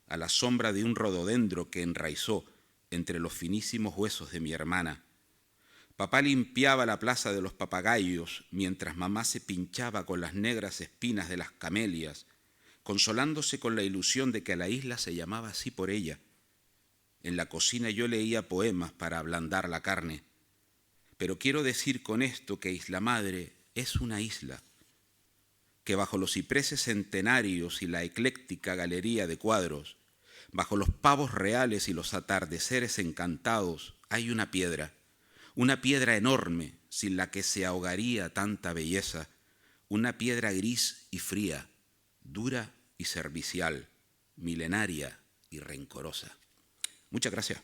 a la sombra de un rododendro que enraizó entre los finísimos huesos de mi hermana. Papá limpiaba la plaza de los papagayos mientras mamá se pinchaba con las negras espinas de las camelias, consolándose con la ilusión de que la isla se llamaba así por ella. En la cocina yo leía poemas para ablandar la carne. Pero quiero decir con esto que Isla Madre es una isla, que bajo los cipreses centenarios y la ecléctica galería de cuadros, bajo los pavos reales y los atardeceres encantados, hay una piedra enorme sin la que se ahogaría tanta belleza, una piedra gris y fría, dura y servicial, milenaria y rencorosa. Muchas gracias.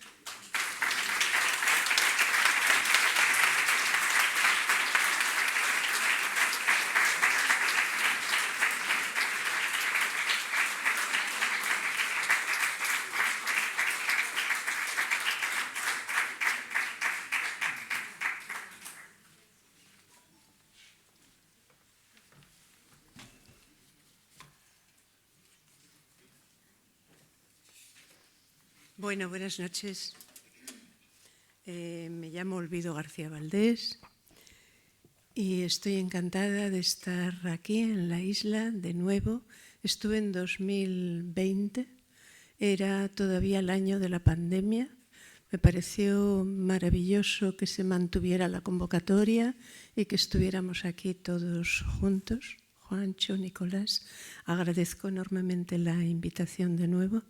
Bueno, buenas noches. Me llamo Olvido García Valdés y estoy encantada de estar aquí en la isla de nuevo. Estuve en 2020, era todavía el año de la pandemia. Me pareció maravilloso que se mantuviera la convocatoria y que estuviéramos aquí todos juntos. Juancho, Nicolás, agradezco enormemente la invitación de nuevo.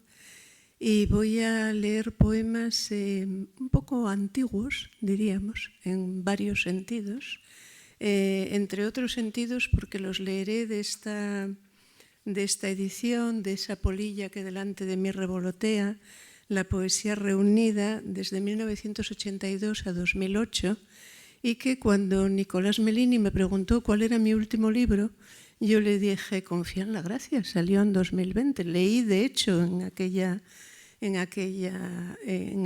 Y voy a leer poemas un poco antiguos, diríamos, en varios sentidos. Entre otros sentidos, porque los leeré de esta edición, de esa polilla que delante de mí revolotea, la poesía reunida desde 1982 a 2008, y que cuando Nicolás Melini me preguntó cuál era mi último libro, yo le dije, confía en la gracia, salió en 2020. Leí, de hecho, en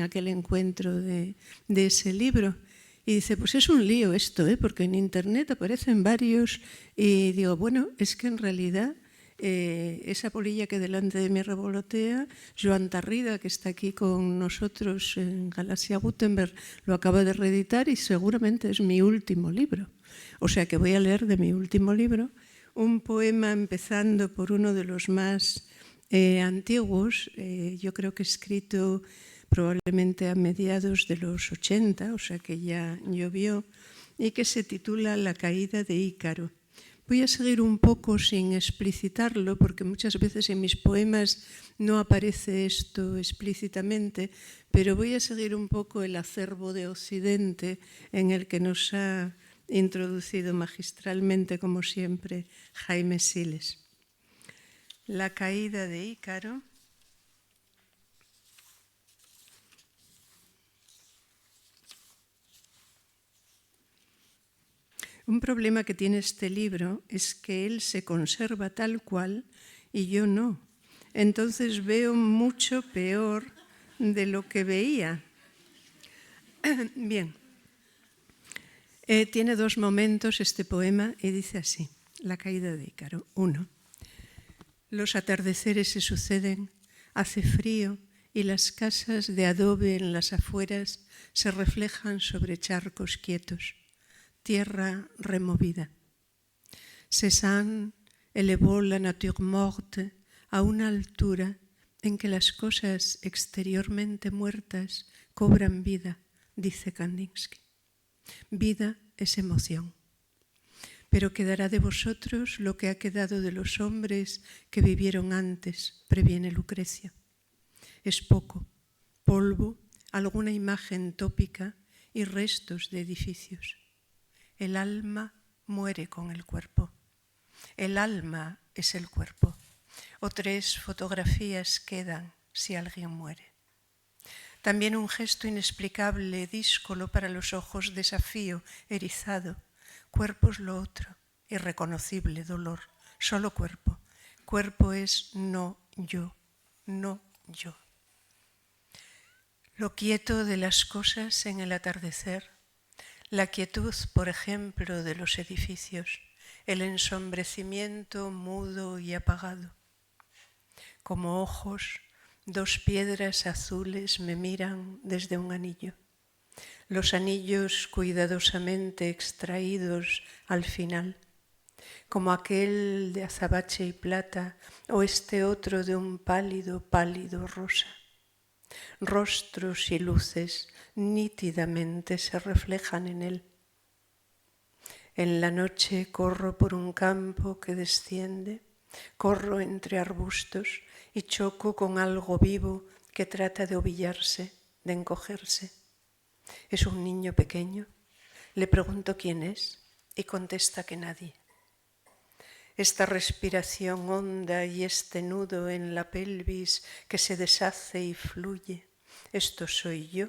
aquel encuentro de ese libro. Y dice, pues es un lío esto, porque en internet aparecen varios. Y digo, bueno, es que en realidad esa polilla que delante de mí revolotea, Joan Tarrida, que está aquí con nosotros en Galaxia Gutenberg, lo acaba de reeditar y seguramente es mi último libro. O sea que voy a leer de mi último libro un poema empezando por uno de los más antiguos, yo creo que escrito probablemente a mediados de los 80, o sea que ya llovió, y que se titula La caída de Ícaro. Voy a seguir un poco sin explicitarlo, porque muchas veces en mis poemas no aparece esto explícitamente, pero voy a seguir un poco el acervo de Occidente en el que nos ha introducido magistralmente, como siempre, Jaime Siles. La caída de Ícaro. Un problema que tiene este libro es que él se conserva tal cual y yo no. Entonces veo mucho peor de lo que veía. Bien. Tiene dos momentos este poema y dice así, La caída de Ícaro. 1. Los atardeceres se suceden, hace frío y las casas de adobe en las afueras se reflejan sobre charcos quietos, tierra removida. Cézanne elevó la nature morte a una altura en que las cosas exteriormente muertas cobran vida, dice Kandinsky. Vida es emoción. Pero quedará de vosotros lo que ha quedado de los hombres que vivieron antes, previene Lucrecia. Es poco, polvo, alguna imagen tópica y restos de edificios. El alma muere con el cuerpo. El alma es el cuerpo. O 3 fotografías quedan si alguien muere. También un gesto inexplicable, díscolo para los ojos, desafío, erizado. Cuerpo es lo otro, irreconocible, dolor, solo cuerpo. Cuerpo es no yo, no yo. Lo quieto de las cosas en el atardecer, la quietud, por ejemplo, de los edificios, el ensombrecimiento mudo y apagado. Como ojos, 2 piedras azules me miran desde un anillo. Los anillos cuidadosamente extraídos al final, como aquel de azabache y plata o este otro de un pálido, pálido rosa. Rostros y luces nítidamente se reflejan en él. En la noche corro por un campo que desciende Corro entre arbustos y choco con algo vivo que trata de ovillarse, de encogerse. Es un niño pequeño. Le pregunto quién es y contesta que nadie. Esta respiración honda y este nudo en la pelvis que se deshace y fluye, esto soy yo,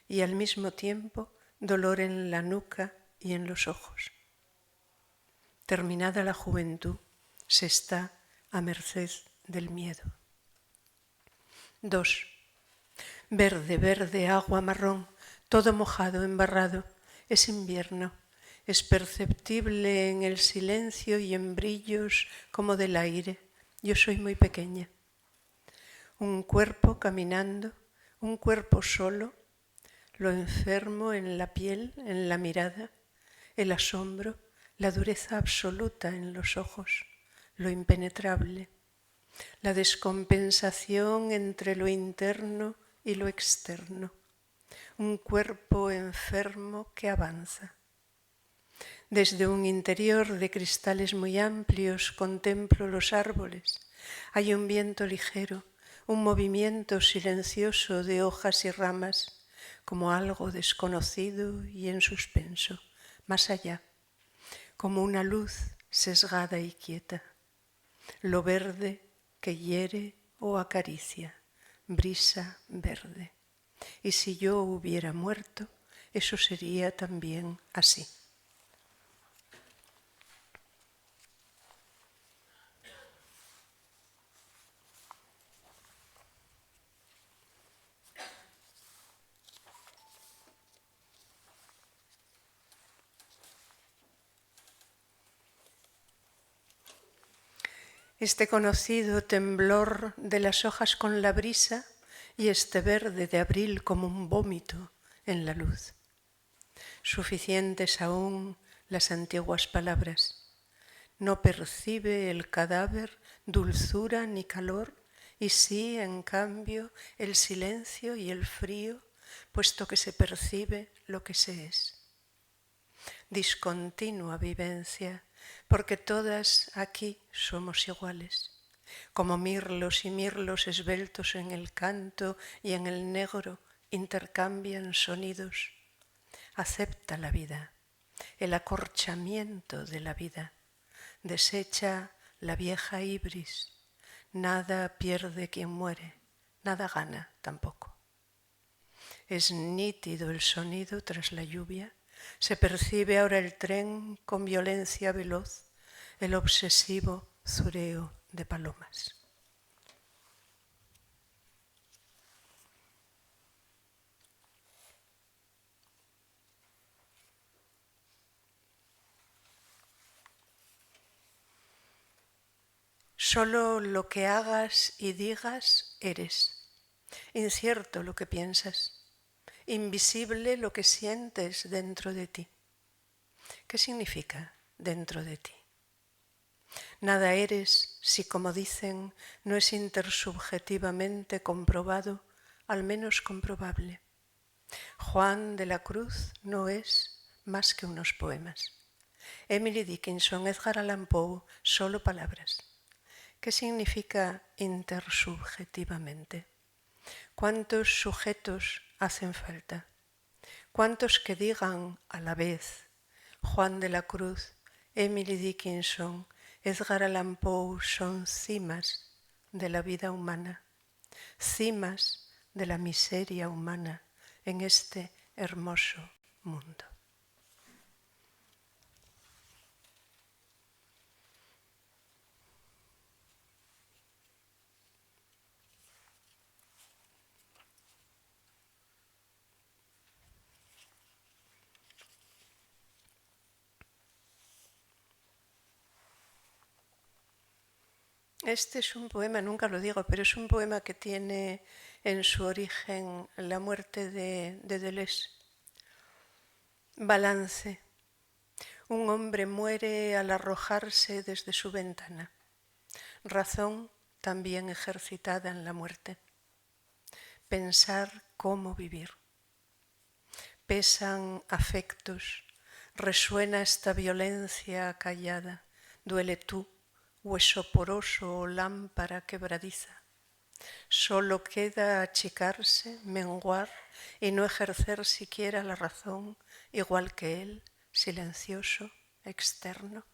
y al mismo tiempo dolor en la nuca y en los ojos. Terminada la juventud, se está a merced del miedo. 2. Verde, verde, agua marrón, todo mojado, embarrado. Es invierno. Es perceptible en el silencio y en brillos como del aire. Yo soy muy pequeña. Un cuerpo caminando, un cuerpo solo, lo enfermo en la piel, en la mirada, el asombro, la dureza absoluta en los ojos, lo impenetrable, la descompensación entre lo interno y lo externo, un cuerpo enfermo que avanza. Desde un interior de cristales muy amplios contemplo los árboles. Hay un viento ligero, un movimiento silencioso de hojas y ramas, como algo desconocido y en suspenso, más allá, como una luz sesgada y quieta. Lo verde que hiere o acaricia, brisa verde. Y si yo hubiera muerto, eso sería también así. Este conocido temblor de las hojas con la brisa y este verde de abril como un vómito en la luz. Suficientes aún las antiguas palabras. No percibe el cadáver dulzura ni calor, y sí, en cambio, el silencio y el frío, puesto que se percibe lo que se es. Discontinua vivencia, porque todas aquí somos iguales, como mirlos y mirlos esbeltos en el canto y en el negro intercambian sonidos. Acepta la vida, el acorchamiento de la vida, desecha la vieja ibris, nada pierde quien muere, nada gana tampoco. Es nítido el sonido tras la lluvia. Se percibe ahora el tren con violencia veloz, el obsesivo zureo de palomas. Solo lo que hagas y digas eres. Incierto lo que piensas. Invisible lo que sientes dentro de ti. ¿Qué significa dentro de ti? Nada eres si, como dicen, no es intersubjetivamente comprobado, al menos comprobable. Juan de la Cruz no es más que unos poemas. Emily Dickinson, Edgar Allan Poe, solo palabras. ¿Qué significa intersubjetivamente? ¿Cuántos sujetos hacen falta? ¿Cuántos que digan a la vez Juan de la Cruz, Emily Dickinson, Edgar Allan Poe son cimas de la vida humana, cimas de la miseria humana en este hermoso mundo? Este es un poema, nunca lo digo, pero es un poema que tiene en su origen la muerte de Deleuze. Balance. Un hombre muere al arrojarse desde su ventana. Razón también ejercitada en la muerte. Pensar cómo vivir. Pesan afectos, resuena esta violencia callada. Duele tú hueso poroso o lámpara quebradiza. Solo queda achicarse, menguar y no ejercer siquiera la razón, igual que él, silencioso, externo.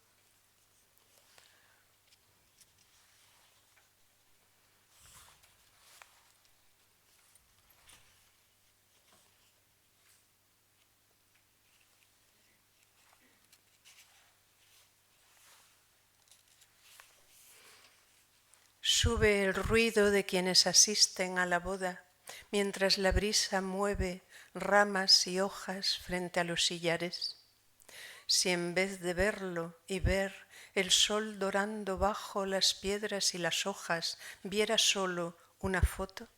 Sube el ruido de quienes asisten a la boda, mientras la brisa mueve ramas y hojas frente a los sillares. Si en vez de verlo y ver el sol dorando bajo las piedras y las hojas, viera solo una foto,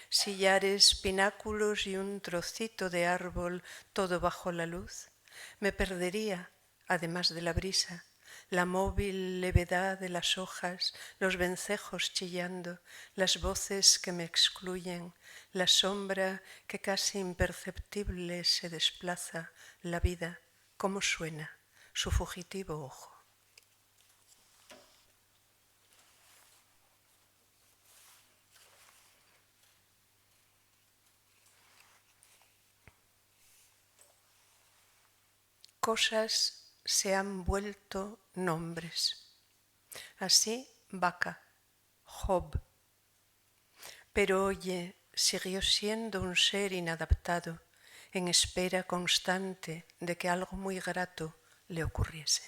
sillares, pináculos y un trocito de árbol, todo bajo la luz, me perdería, además de la brisa, la móvil levedad de las hojas, los vencejos chillando, las voces que me excluyen, la sombra que casi imperceptible se desplaza, la vida, cómo suena su fugitivo ojo. Cosas se han vuelto nombres. Así Vaca, Job. Pero oye, siguió siendo un ser inadaptado, en espera constante de que algo muy grato le ocurriese.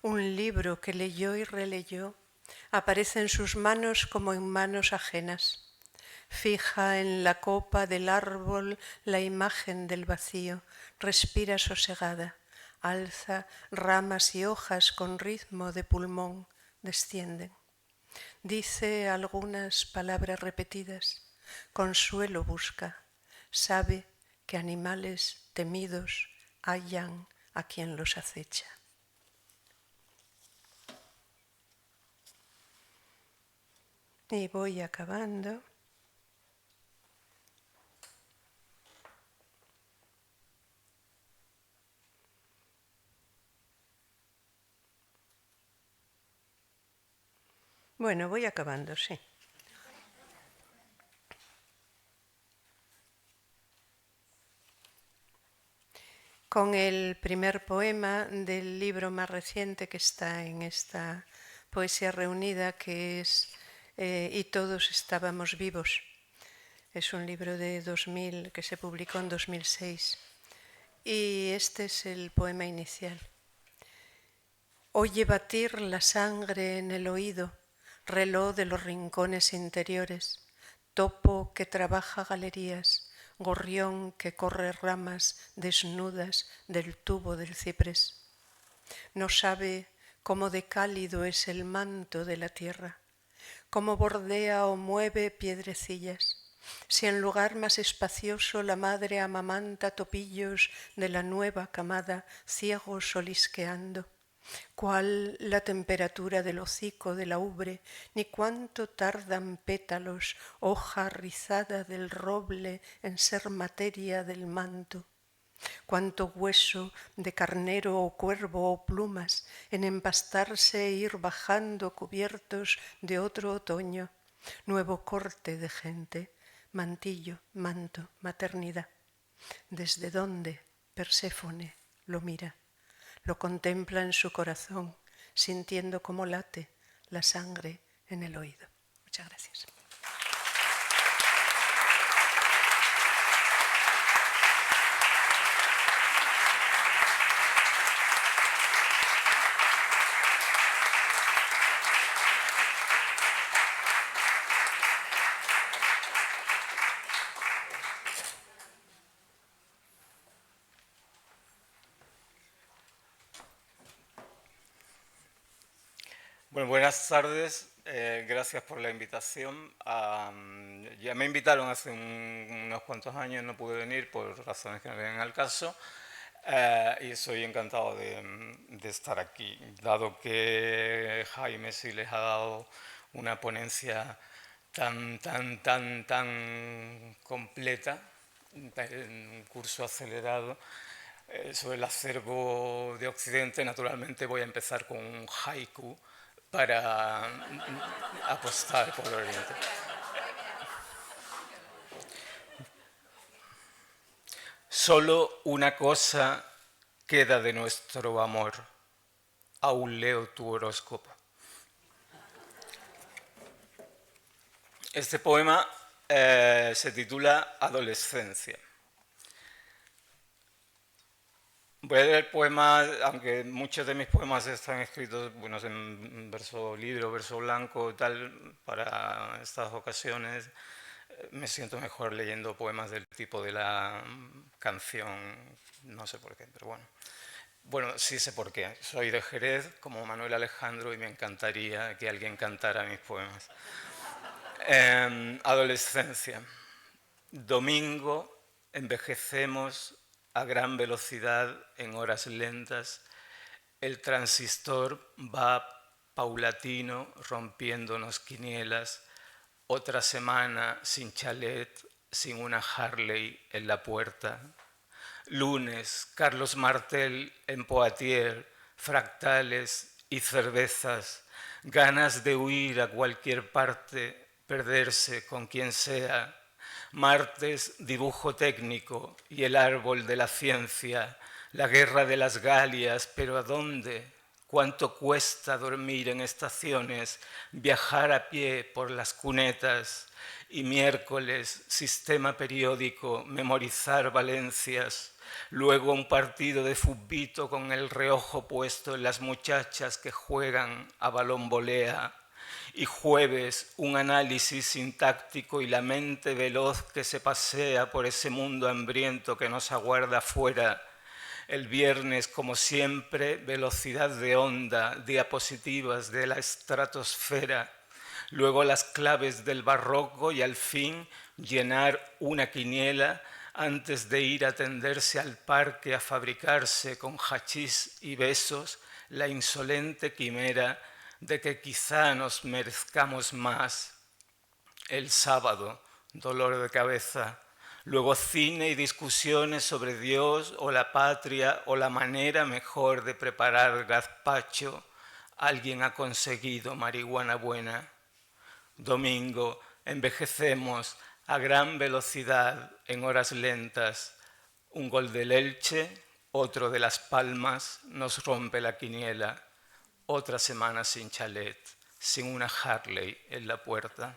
Un libro que leyó y releyó aparece en sus manos como en manos ajenas. Fija en la copa del árbol la imagen del vacío, respira sosegada, alza ramas y hojas con ritmo de pulmón, descienden. Dice algunas palabras repetidas, consuelo busca, sabe que animales temidos hallan a quien los acecha. Y voy acabando. Bueno, voy acabando, sí. Con el primer poema del libro más reciente que está en esta poesía reunida, que es Y todos estábamos vivos. Es un libro de 2000 que se publicó en 2006. Y este es el poema inicial. Oye batir la sangre en el oído, reloj de los rincones interiores, topo que trabaja galerías, gorrión que corre ramas desnudas del tubo del ciprés. No sabe cómo de cálido es el manto de la tierra, cómo bordea o mueve piedrecillas, si en lugar más espacioso la madre amamanta topillos de la nueva camada, ciegos olisqueando. Cuál la temperatura del hocico de la ubre, ni cuánto tardan pétalos, hoja rizada del roble en ser materia del manto. Cuánto hueso de carnero o cuervo o plumas en empastarse e ir bajando cubiertos de otro otoño. Nuevo corte de gente, mantillo, manto, maternidad. ¿Desde dónde Perséfone lo mira? Lo contempla en su corazón, sintiendo cómo late la sangre en el oído. Muchas gracias. Bueno, buenas tardes. Gracias por la invitación. Ya me invitaron hace unos cuantos años, no pude venir por razones que no vienen al caso. Y estoy encantado de estar aquí, dado que Jaime sí les ha dado una ponencia tan completa, un curso acelerado sobre el acervo de Occidente. Naturalmente voy a empezar con un haiku para apostar por el Oriente. Solo una cosa queda de nuestro amor. Aún leo tu horóscopo. Este poema se titula Adolescencia. Voy a leer el poema, aunque muchos de mis poemas están escritos en verso libre o verso blanco, tal, para estas ocasiones. Me siento mejor leyendo poemas del tipo de la canción, no sé por qué, pero bueno. Bueno, sí sé por qué. Soy de Jerez, como Manuel Alejandro, y me encantaría que alguien cantara mis poemas. Adolescencia. Domingo, envejecemos a gran velocidad en horas lentas. El transistor va paulatino rompiéndonos quinielas. Otra semana sin chalet, sin una Harley en la puerta. Lunes, Carlos Martel en Poitiers, fractales y cervezas, ganas de huir a cualquier parte, perderse con quien sea. Martes, dibujo técnico y el árbol de la ciencia, la guerra de las Galias, pero ¿a dónde? ¿Cuánto cuesta dormir en estaciones, viajar a pie por las cunetas? Y miércoles, sistema periódico, memorizar Valencias. Luego un partido de fútbito con el reojo puesto en las muchachas que juegan a balón volea. Y jueves, un análisis sintáctico y la mente veloz que se pasea por ese mundo hambriento que nos aguarda afuera. El viernes, como siempre, velocidad de onda, diapositivas de la estratosfera. Luego las claves del barroco y al fin llenar una quiniela antes de ir a tenderse al parque a fabricarse con hachís y besos la insolente quimera de que quizá nos merezcamos más. El sábado, dolor de cabeza. Luego cine y discusiones sobre Dios o la patria o la manera mejor de preparar gazpacho. Alguien ha conseguido marihuana buena. Domingo, envejecemos a gran velocidad en horas lentas. Un gol del Elche, otro de Las Palmas, nos rompe la quiniela. Otra semana sin chalet, sin una Harley en la puerta.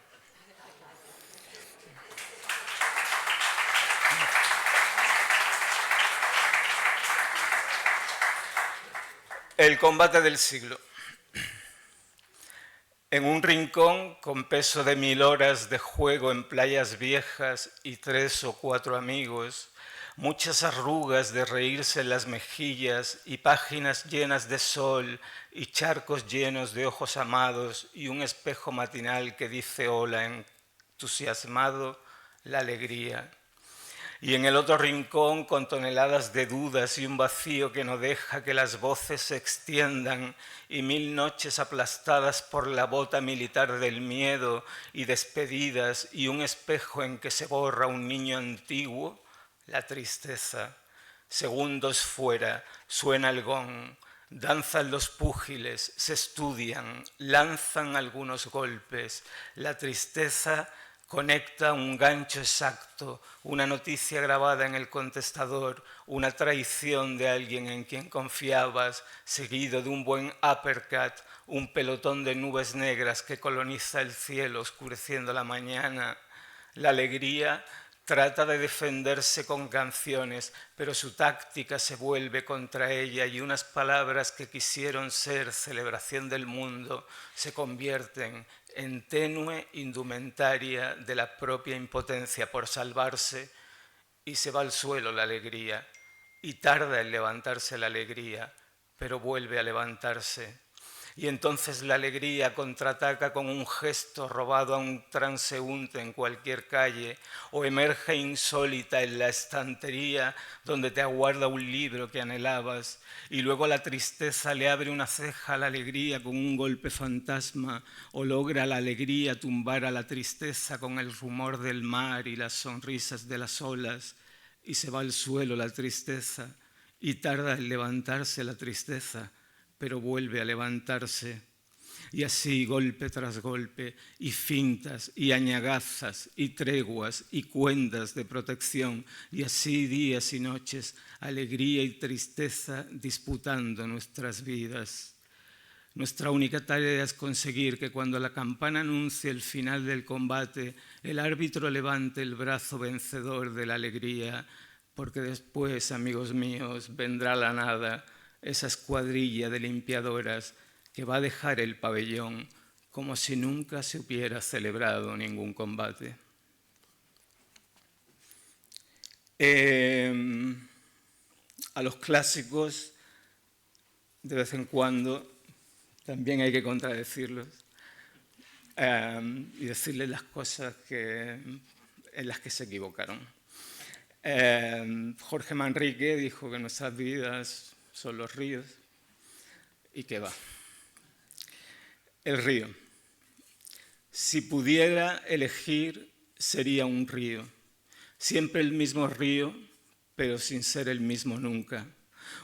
El combate del siglo. En un rincón con peso de 1000 horas de juego en playas viejas y 3 o 4 amigos, muchas arrugas de reírse en las mejillas y páginas llenas de sol y charcos llenos de ojos amados y un espejo matinal que dice hola entusiasmado, la alegría. Y en el otro rincón, con toneladas de dudas y un vacío que no deja que las voces se extiendan y 1000 noches aplastadas por la bota militar del miedo y despedidas y un espejo en que se borra un niño antiguo, la tristeza. Segundos fuera, suena el gong, danzan los púgiles, se estudian, lanzan algunos golpes, la tristeza conecta un gancho exacto, una noticia grabada en el contestador, una traición de alguien en quien confiabas, seguido de un buen uppercut, un pelotón de nubes negras que coloniza el cielo oscureciendo la mañana. La alegría trata de defenderse con canciones, pero su táctica se vuelve contra ella y unas palabras que quisieron ser celebración del mundo se convierten en tenue indumentaria de la propia impotencia por salvarse, y se va al suelo la alegría, y tarda en levantarse la alegría, pero vuelve a levantarse. Y entonces la alegría contraataca con un gesto robado a un transeúnte en cualquier calle, o emerge insólita en la estantería donde te aguarda un libro que anhelabas, y luego la tristeza le abre una ceja a la alegría con un golpe fantasma, o logra la alegría tumbar a la tristeza con el rumor del mar y las sonrisas de las olas, y se va al suelo la tristeza, y tarda en levantarse la tristeza, pero vuelve a levantarse. Y así, golpe tras golpe, y fintas, y añagazas, y treguas, y cuendas de protección, y así días y noches, alegría y tristeza disputando nuestras vidas. Nuestra única tarea es conseguir que cuando la campana anuncie el final del combate, el árbitro levante el brazo vencedor de la alegría, porque después, amigos míos, vendrá la nada, esa escuadrilla de limpiadoras que va a dejar el pabellón como si nunca se hubiera celebrado ningún combate. A los clásicos, de vez en cuando, también hay que contradecirlos y decirles las cosas en las que se equivocaron. Jorge Manrique dijo que nuestras vidas son los ríos, y que va. El río. Si pudiera elegir, sería un río. Siempre el mismo río, pero sin ser el mismo nunca.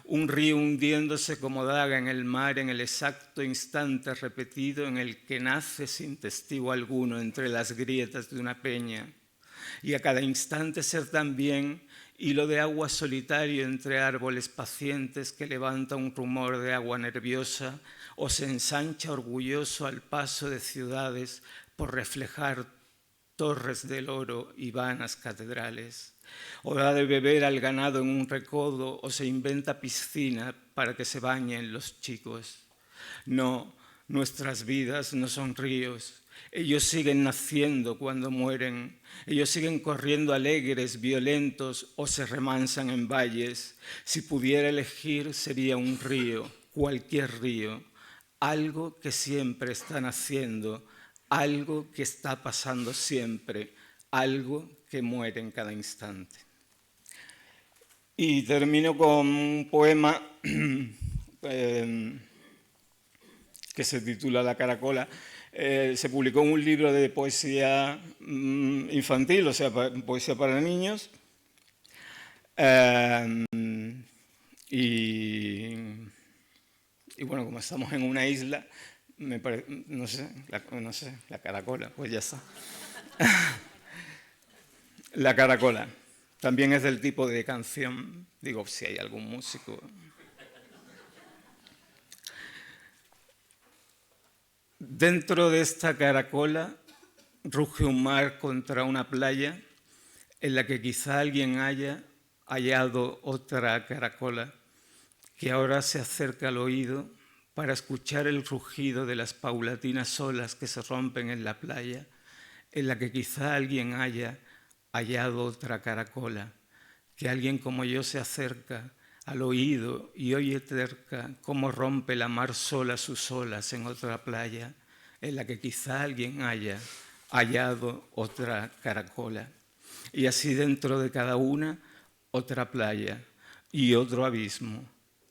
Un río hundiéndose como daga en el mar en el exacto instante repetido en el que nace sin testigo alguno entre las grietas de una peña. Y a cada instante ser también hilo de agua solitario entre árboles pacientes que levanta un rumor de agua nerviosa o se ensancha orgulloso al paso de ciudades por reflejar torres del oro y vanas catedrales. O da de beber al ganado en un recodo o se inventa piscina para que se bañen los chicos. No, nuestras vidas no son ríos. Ellos siguen naciendo cuando mueren, ellos siguen corriendo alegres, violentos o se remansan en valles. Si pudiera elegir sería un río, cualquier río, algo que siempre está naciendo, algo que está pasando siempre, algo que muere en cada instante. Y termino con un poema que se titula La Caracola. Se publicó en un libro de poesía infantil, o sea, poesía para niños. Y bueno, como estamos en una isla, no sé, la caracola, pues ya está. La Caracola. También es del tipo de canción, digo, si hay algún músico. Dentro de esta caracola ruge un mar contra una playa en la que quizá alguien haya hallado otra caracola que ahora se acerca al oído para escuchar el rugido de las paulatinas olas que se rompen en la playa, en la que quizá alguien haya hallado otra caracola, que alguien como yo se acerca al oído y oye terca cómo rompe la mar sola sus olas en otra playa, en la que quizá alguien haya hallado otra caracola. Y así dentro de cada una, otra playa y otro abismo.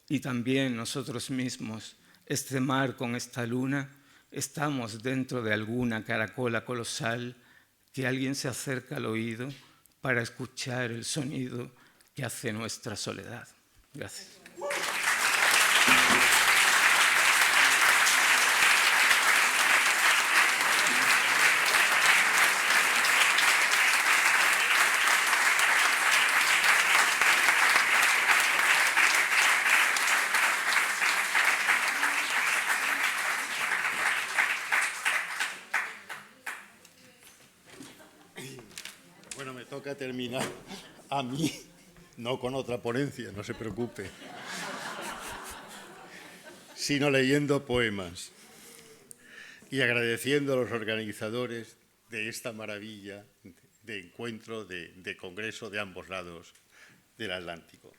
Y también nosotros mismos, este mar con esta luna, estamos dentro de alguna caracola colosal que alguien se acerca al oído para escuchar el sonido que hace nuestra soledad. Gracias. Bueno, me toca terminar a mí, no con otra ponencia, no se preocupe, sino leyendo poemas y agradeciendo a los organizadores de esta maravilla de encuentro, de congreso de ambos lados del Atlántico.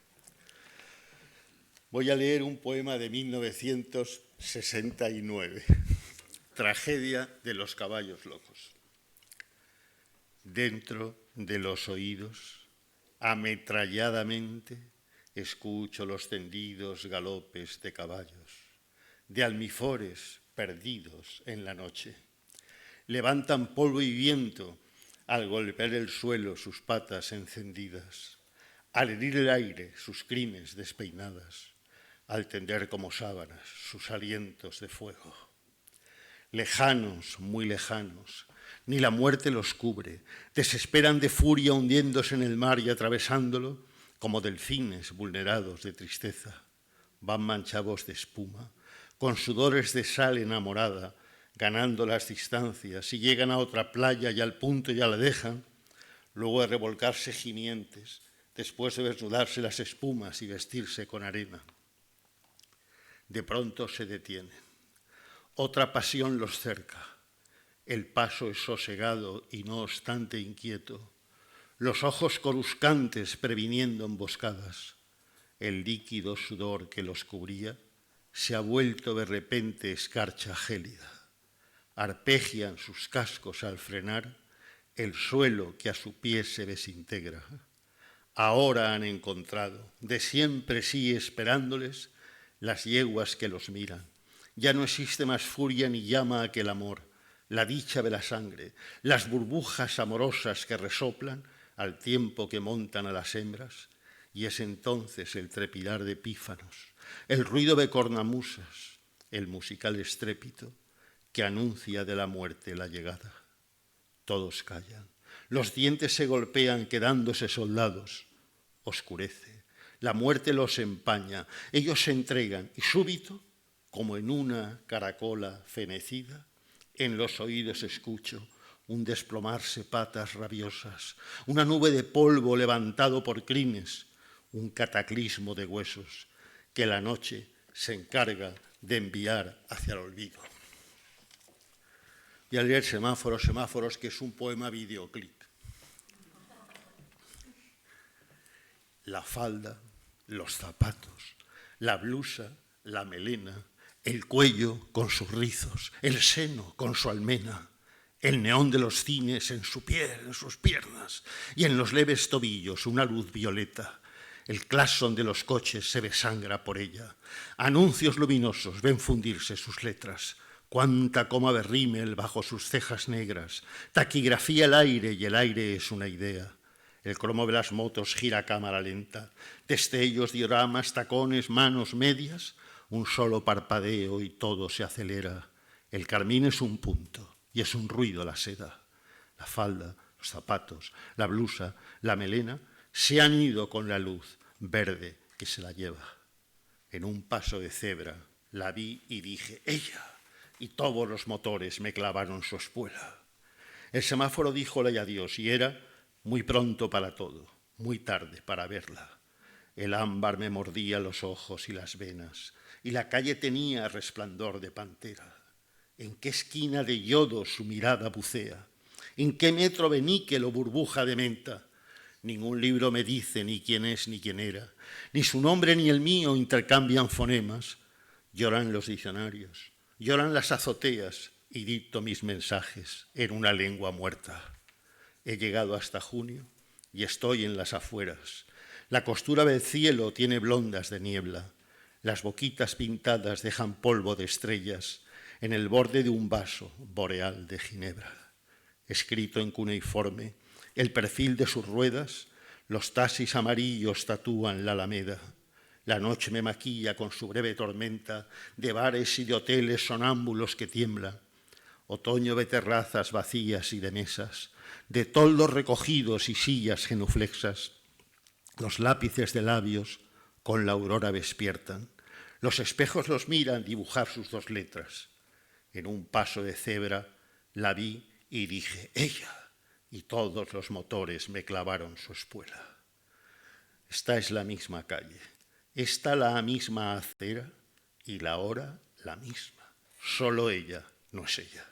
Voy a leer un poema de 1900, 69. Tragedia de los caballos locos. Dentro de los oídos, ametralladamente, escucho los tendidos galopes de caballos, de almifores perdidos en la noche. Levantan polvo y viento al golpear el suelo sus patas encendidas, al herir el aire sus crines despeinadas, al tender como sábanas sus alientos de fuego. Lejanos, muy lejanos, ni la muerte los cubre, desesperan de furia hundiéndose en el mar y atravesándolo como delfines vulnerados de tristeza. Van manchados de espuma, con sudores de sal enamorada, ganando las distancias y llegan a otra playa y al punto ya la dejan, luego de revolcarse gimientes, después de desnudarse las espumas y vestirse con arena. De pronto se detienen. Otra pasión los cerca. El paso es sosegado y no obstante inquieto. Los ojos coruscantes previniendo emboscadas. El líquido sudor que los cubría se ha vuelto de repente escarcha gélida. Arpegian sus cascos al frenar el suelo que a su pie se desintegra. Ahora han encontrado, de siempre sí esperándoles, las yeguas que los miran. Ya no existe más furia ni llama aquel amor, la dicha de la sangre, las burbujas amorosas que resoplan al tiempo que montan a las hembras, y es entonces el trepidar de pífanos, el ruido de cornamusas, el musical estrépito que anuncia de la muerte la llegada. Todos callan, los dientes se golpean quedándose soldados, oscurece, la muerte los empaña, ellos se entregan y súbito, como en una caracola fenecida, en los oídos escucho un desplomarse patas rabiosas, una nube de polvo levantado por crines, un cataclismo de huesos que la noche se encarga de enviar hacia el olvido. Y al leer Semáforos, Semáforos, que es un poema videoclip. La falda, los zapatos, la blusa, la melena, el cuello con sus rizos, el seno con su almena, el neón de los cines en su piel, en sus piernas, y en los leves tobillos una luz violeta. El claxon de los coches se desangra por ella. Anuncios luminosos ven fundirse sus letras. Cuánta coma de rímel bajo sus cejas negras. Taquigrafía el aire y el aire es una idea. El cromo de las motos gira a cámara lenta. Destellos, dioramas, tacones, manos, medias. Un solo parpadeo y todo se acelera. El carmín es un punto y es un ruido la seda. La falda, los zapatos, la blusa, la melena se han ido con la luz verde que se la lleva. En un paso de cebra la vi y dije, ella, y todos los motores me clavaron su espuela. El semáforo díjole adiós y era muy pronto para todo, muy tarde para verla. El ámbar me mordía los ojos y las venas, y la calle tenía resplandor de pantera. ¿En qué esquina de yodo su mirada bucea? ¿En qué metro de níquel o burbuja de menta? Ningún libro me dice ni quién es ni quién era, ni su nombre ni el mío intercambian fonemas. Lloran los diccionarios, lloran las azoteas y dicto mis mensajes en una lengua muerta. He llegado hasta junio y estoy en las afueras. La costura del cielo tiene blondas de niebla. Las boquitas pintadas dejan polvo de estrellas en el borde de un vaso boreal de ginebra. Escrito en cuneiforme, el perfil de sus ruedas, los taxis amarillos tatúan la alameda. La noche me maquilla con su breve tormenta de bares y de hoteles sonámbulos que tiemblan. Otoño de terrazas vacías y de mesas, de toldos recogidos y sillas genuflexas. Los lápices de labios con la aurora despiertan. Los espejos los miran dibujar sus dos letras. En un paso de cebra la vi y dije, ella, y todos los motores me clavaron su espuela. Esta es la misma calle, esta la misma acera y la hora la misma. Solo ella no es ella.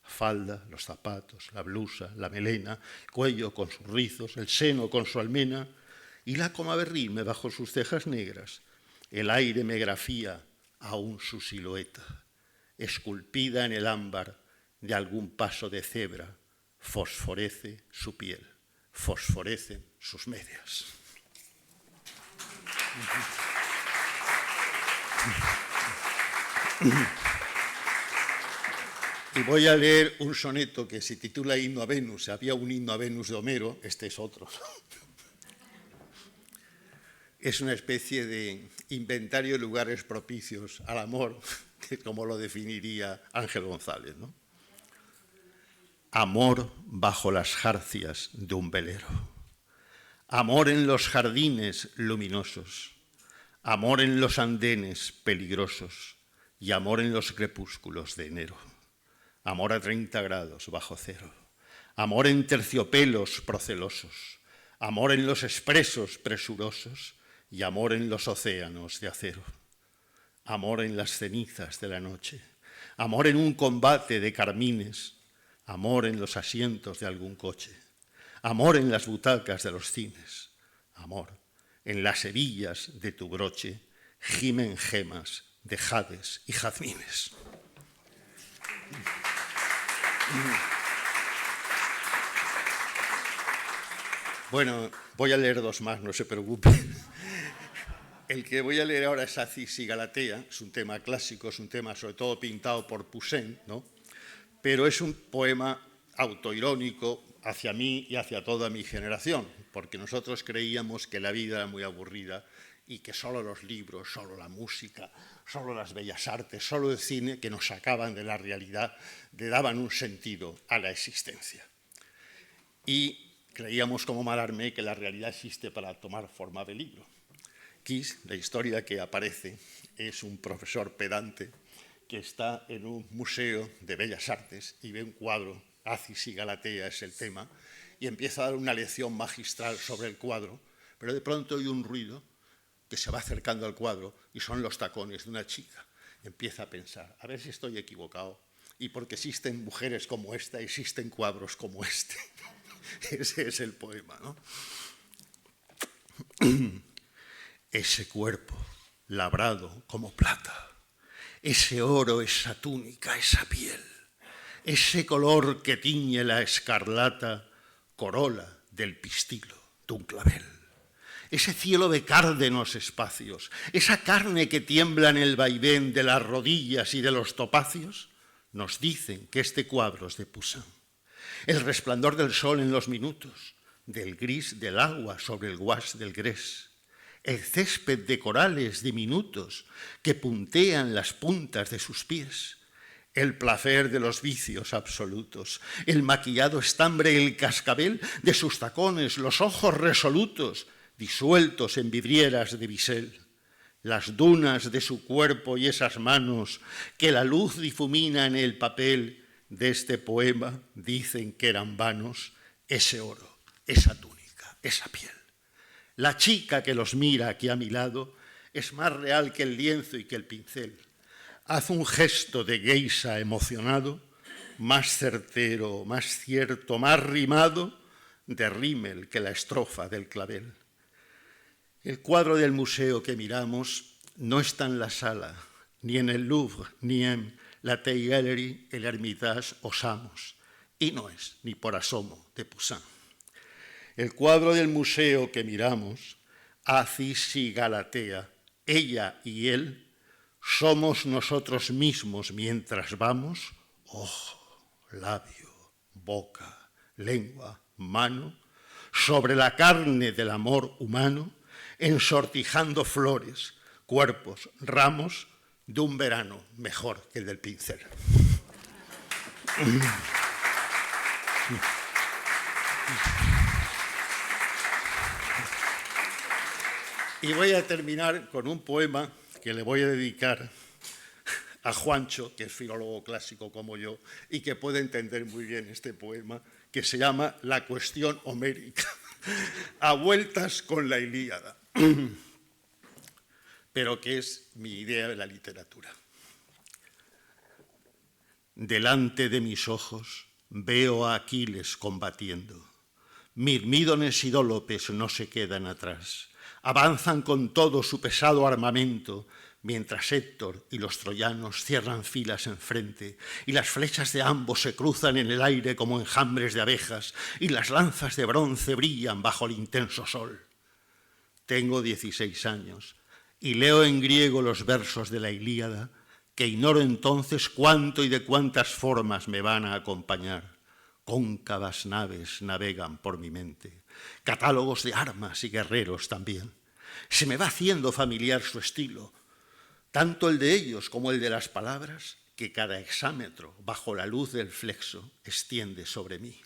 La falda, los zapatos, la blusa, la melena, el cuello con sus rizos, el seno con su almena y la coma de rime bajo sus cejas negras. El aire me grafía aún su silueta, esculpida en el ámbar de algún paso de cebra, fosforece su piel, fosforecen sus medias. Y voy a leer un soneto que se titula Himno a Venus. Había un himno a Venus de Homero, este es otro. Es una especie de inventario de lugares propicios al amor, que como lo definiría Ángel González, ¿no? Amor bajo las jarcias de un velero. Amor en los jardines luminosos. Amor en los andenes peligrosos. Y amor en los crepúsculos de enero. Amor a 30 grados bajo cero. Amor en terciopelos procelosos. Amor en los expresos presurosos. Y amor en los océanos de acero. Amor en las cenizas de la noche. Amor en un combate de carmines. Amor en los asientos de algún coche. Amor en las butacas de los cines. Amor en las hebillas de tu broche. Gimen gemas de jades y jazmines. Bueno, voy a leer dos más, no se preocupen. El que voy a leer ahora es Acis y Galatea, es un tema clásico, es un tema sobre todo pintado por Poussin, ¿no? Pero es un poema autoirónico hacia mí y hacia toda mi generación, porque nosotros creíamos que la vida era muy aburrida y que solo los libros, solo la música, solo las bellas artes, solo el cine, que nos sacaban de la realidad, le daban un sentido a la existencia. Y creíamos como Mallarmé que la realidad existe para tomar forma de libro. Kiss, la historia que aparece, es un profesor pedante que está en un museo de bellas artes y ve un cuadro, Acis y Galatea es el tema, y empieza a dar una lección magistral sobre el cuadro, pero de pronto oye un ruido que se va acercando al cuadro y son los tacones de una chica. Empieza a pensar, a ver si estoy equivocado, y porque existen mujeres como esta, existen cuadros como este. Ese es el poema, ¿no? Ese cuerpo labrado como plata, ese oro, esa túnica, esa piel, ese color que tiñe la escarlata, corola del pistilo de un clavel, ese cielo de cárdenos espacios, esa carne que tiembla en el vaivén de las rodillas y de los topacios, nos dicen que este cuadro es de Poussin. El resplandor del sol en los minutos, del gris del agua sobre el guas del grés, el césped de corales diminutos que puntean las puntas de sus pies, el placer de los vicios absolutos, el maquillado estambre y el cascabel de sus tacones, los ojos resolutos, disueltos en vidrieras de bisel, las dunas de su cuerpo y esas manos que la luz difumina en el papel de este poema, dicen que eran vanos, ese oro, esa túnica, esa piel. La chica que los mira aquí a mi lado es más real que el lienzo y que el pincel. Hace un gesto de geisha emocionado, más certero, más cierto, más rimado de rímel que la estrofa del clavel. El cuadro del museo que miramos no está en la sala, ni en el Louvre, ni en la Tate Gallery, el Hermitage o Samos, y no es ni por asomo de Poussin. El cuadro del museo que miramos, Acis y Galatea, ella y él, somos nosotros mismos mientras vamos, ojo, labio, boca, lengua, mano, sobre la carne del amor humano, ensortijando flores, cuerpos, ramos, de un verano mejor que el del pincel. Y voy a terminar con un poema que le voy a dedicar a Juancho, que es filólogo clásico como yo, y que puede entender muy bien este poema, que se llama La cuestión homérica, a vueltas con la Ilíada, pero que es mi idea de la literatura. Delante de mis ojos veo a Aquiles combatiendo. Mirmídones y Dólopes no se quedan atrás. Avanzan con todo su pesado armamento, mientras Héctor y los troyanos cierran filas enfrente, y las flechas de ambos se cruzan en el aire como enjambres de abejas, y las lanzas de bronce brillan bajo el intenso sol. Tengo 16 años y leo en griego los versos de la Ilíada, que ignoro entonces cuánto y de cuántas formas me van a acompañar. Cóncavas naves navegan por mi mente, catálogos de armas y guerreros también. Se me va haciendo familiar su estilo, tanto el de ellos como el de las palabras, que cada hexámetro, bajo la luz del flexo, extiende sobre mí.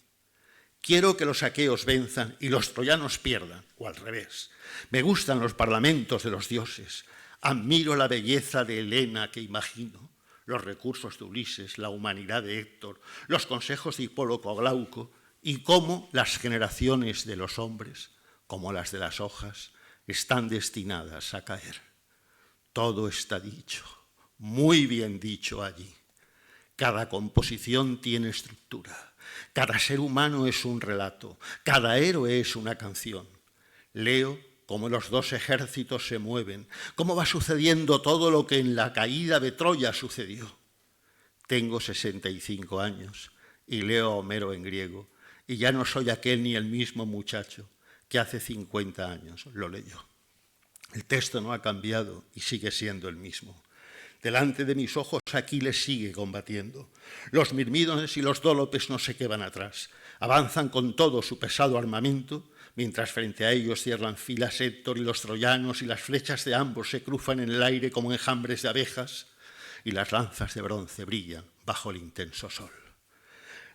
Quiero que los aqueos venzan y los troyanos pierdan, o al revés. Me gustan los parlamentos de los dioses, admiro la belleza de Helena que imagino, los recursos de Ulises, la humanidad de Héctor, los consejos de Hipóloco Glauco, y cómo las generaciones de los hombres, como las de las hojas, están destinadas a caer. Todo está dicho, muy bien dicho allí. Cada composición tiene estructura, cada ser humano es un relato, cada héroe es una canción. Leo cómo los dos ejércitos se mueven, cómo va sucediendo todo lo que en la caída de Troya sucedió. Tengo 65 años y leo a Homero en griego, y ya no soy aquel ni el mismo muchacho que hace 50 años lo leyó. El texto no ha cambiado y sigue siendo el mismo. Delante de mis ojos Aquiles sigue combatiendo. Los mirmídones y los dólopes no se quedan atrás. Avanzan con todo su pesado armamento, mientras frente a ellos cierran filas Héctor y los troyanos, y las flechas de ambos se cruzan en el aire como enjambres de abejas, y las lanzas de bronce brillan bajo el intenso sol.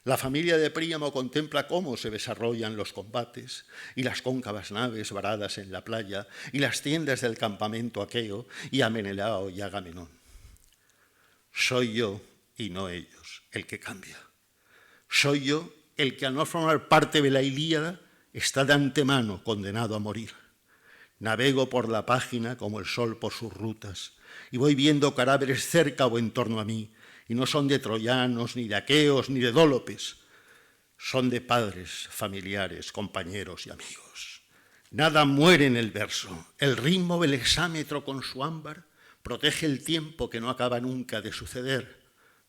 La familia de Príamo contempla cómo se desarrollan los combates y las cóncavas naves varadas en la playa y las tiendas del campamento aqueo y a Menelao y Agamenón. Soy yo y no ellos el que cambia. Soy yo el que al no formar parte de la Ilíada está de antemano condenado a morir. Navego por la página como el sol por sus rutas y voy viendo cadáveres cerca o en torno a mí, y no son de troyanos, ni de aqueos, ni de dólopes. Son de padres, familiares, compañeros y amigos. Nada muere en el verso. El ritmo del hexámetro con su ámbar protege el tiempo que no acaba nunca de suceder,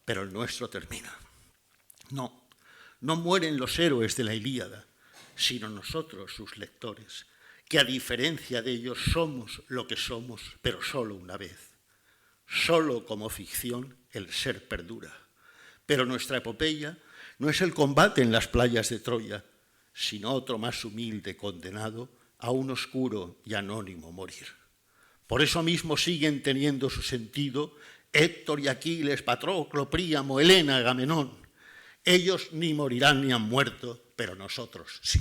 pero el nuestro termina. No mueren los héroes de la Ilíada, sino nosotros, sus lectores, que a diferencia de ellos somos lo que somos, pero solo una vez. Solo como ficción el ser perdura. Pero nuestra epopeya no es el combate en las playas de Troya, sino otro más humilde condenado a un oscuro y anónimo morir. Por eso mismo siguen teniendo su sentido Héctor y Aquiles, Patroclo, Príamo, Helena, Agamenón. Ellos ni morirán ni han muerto, pero nosotros sí.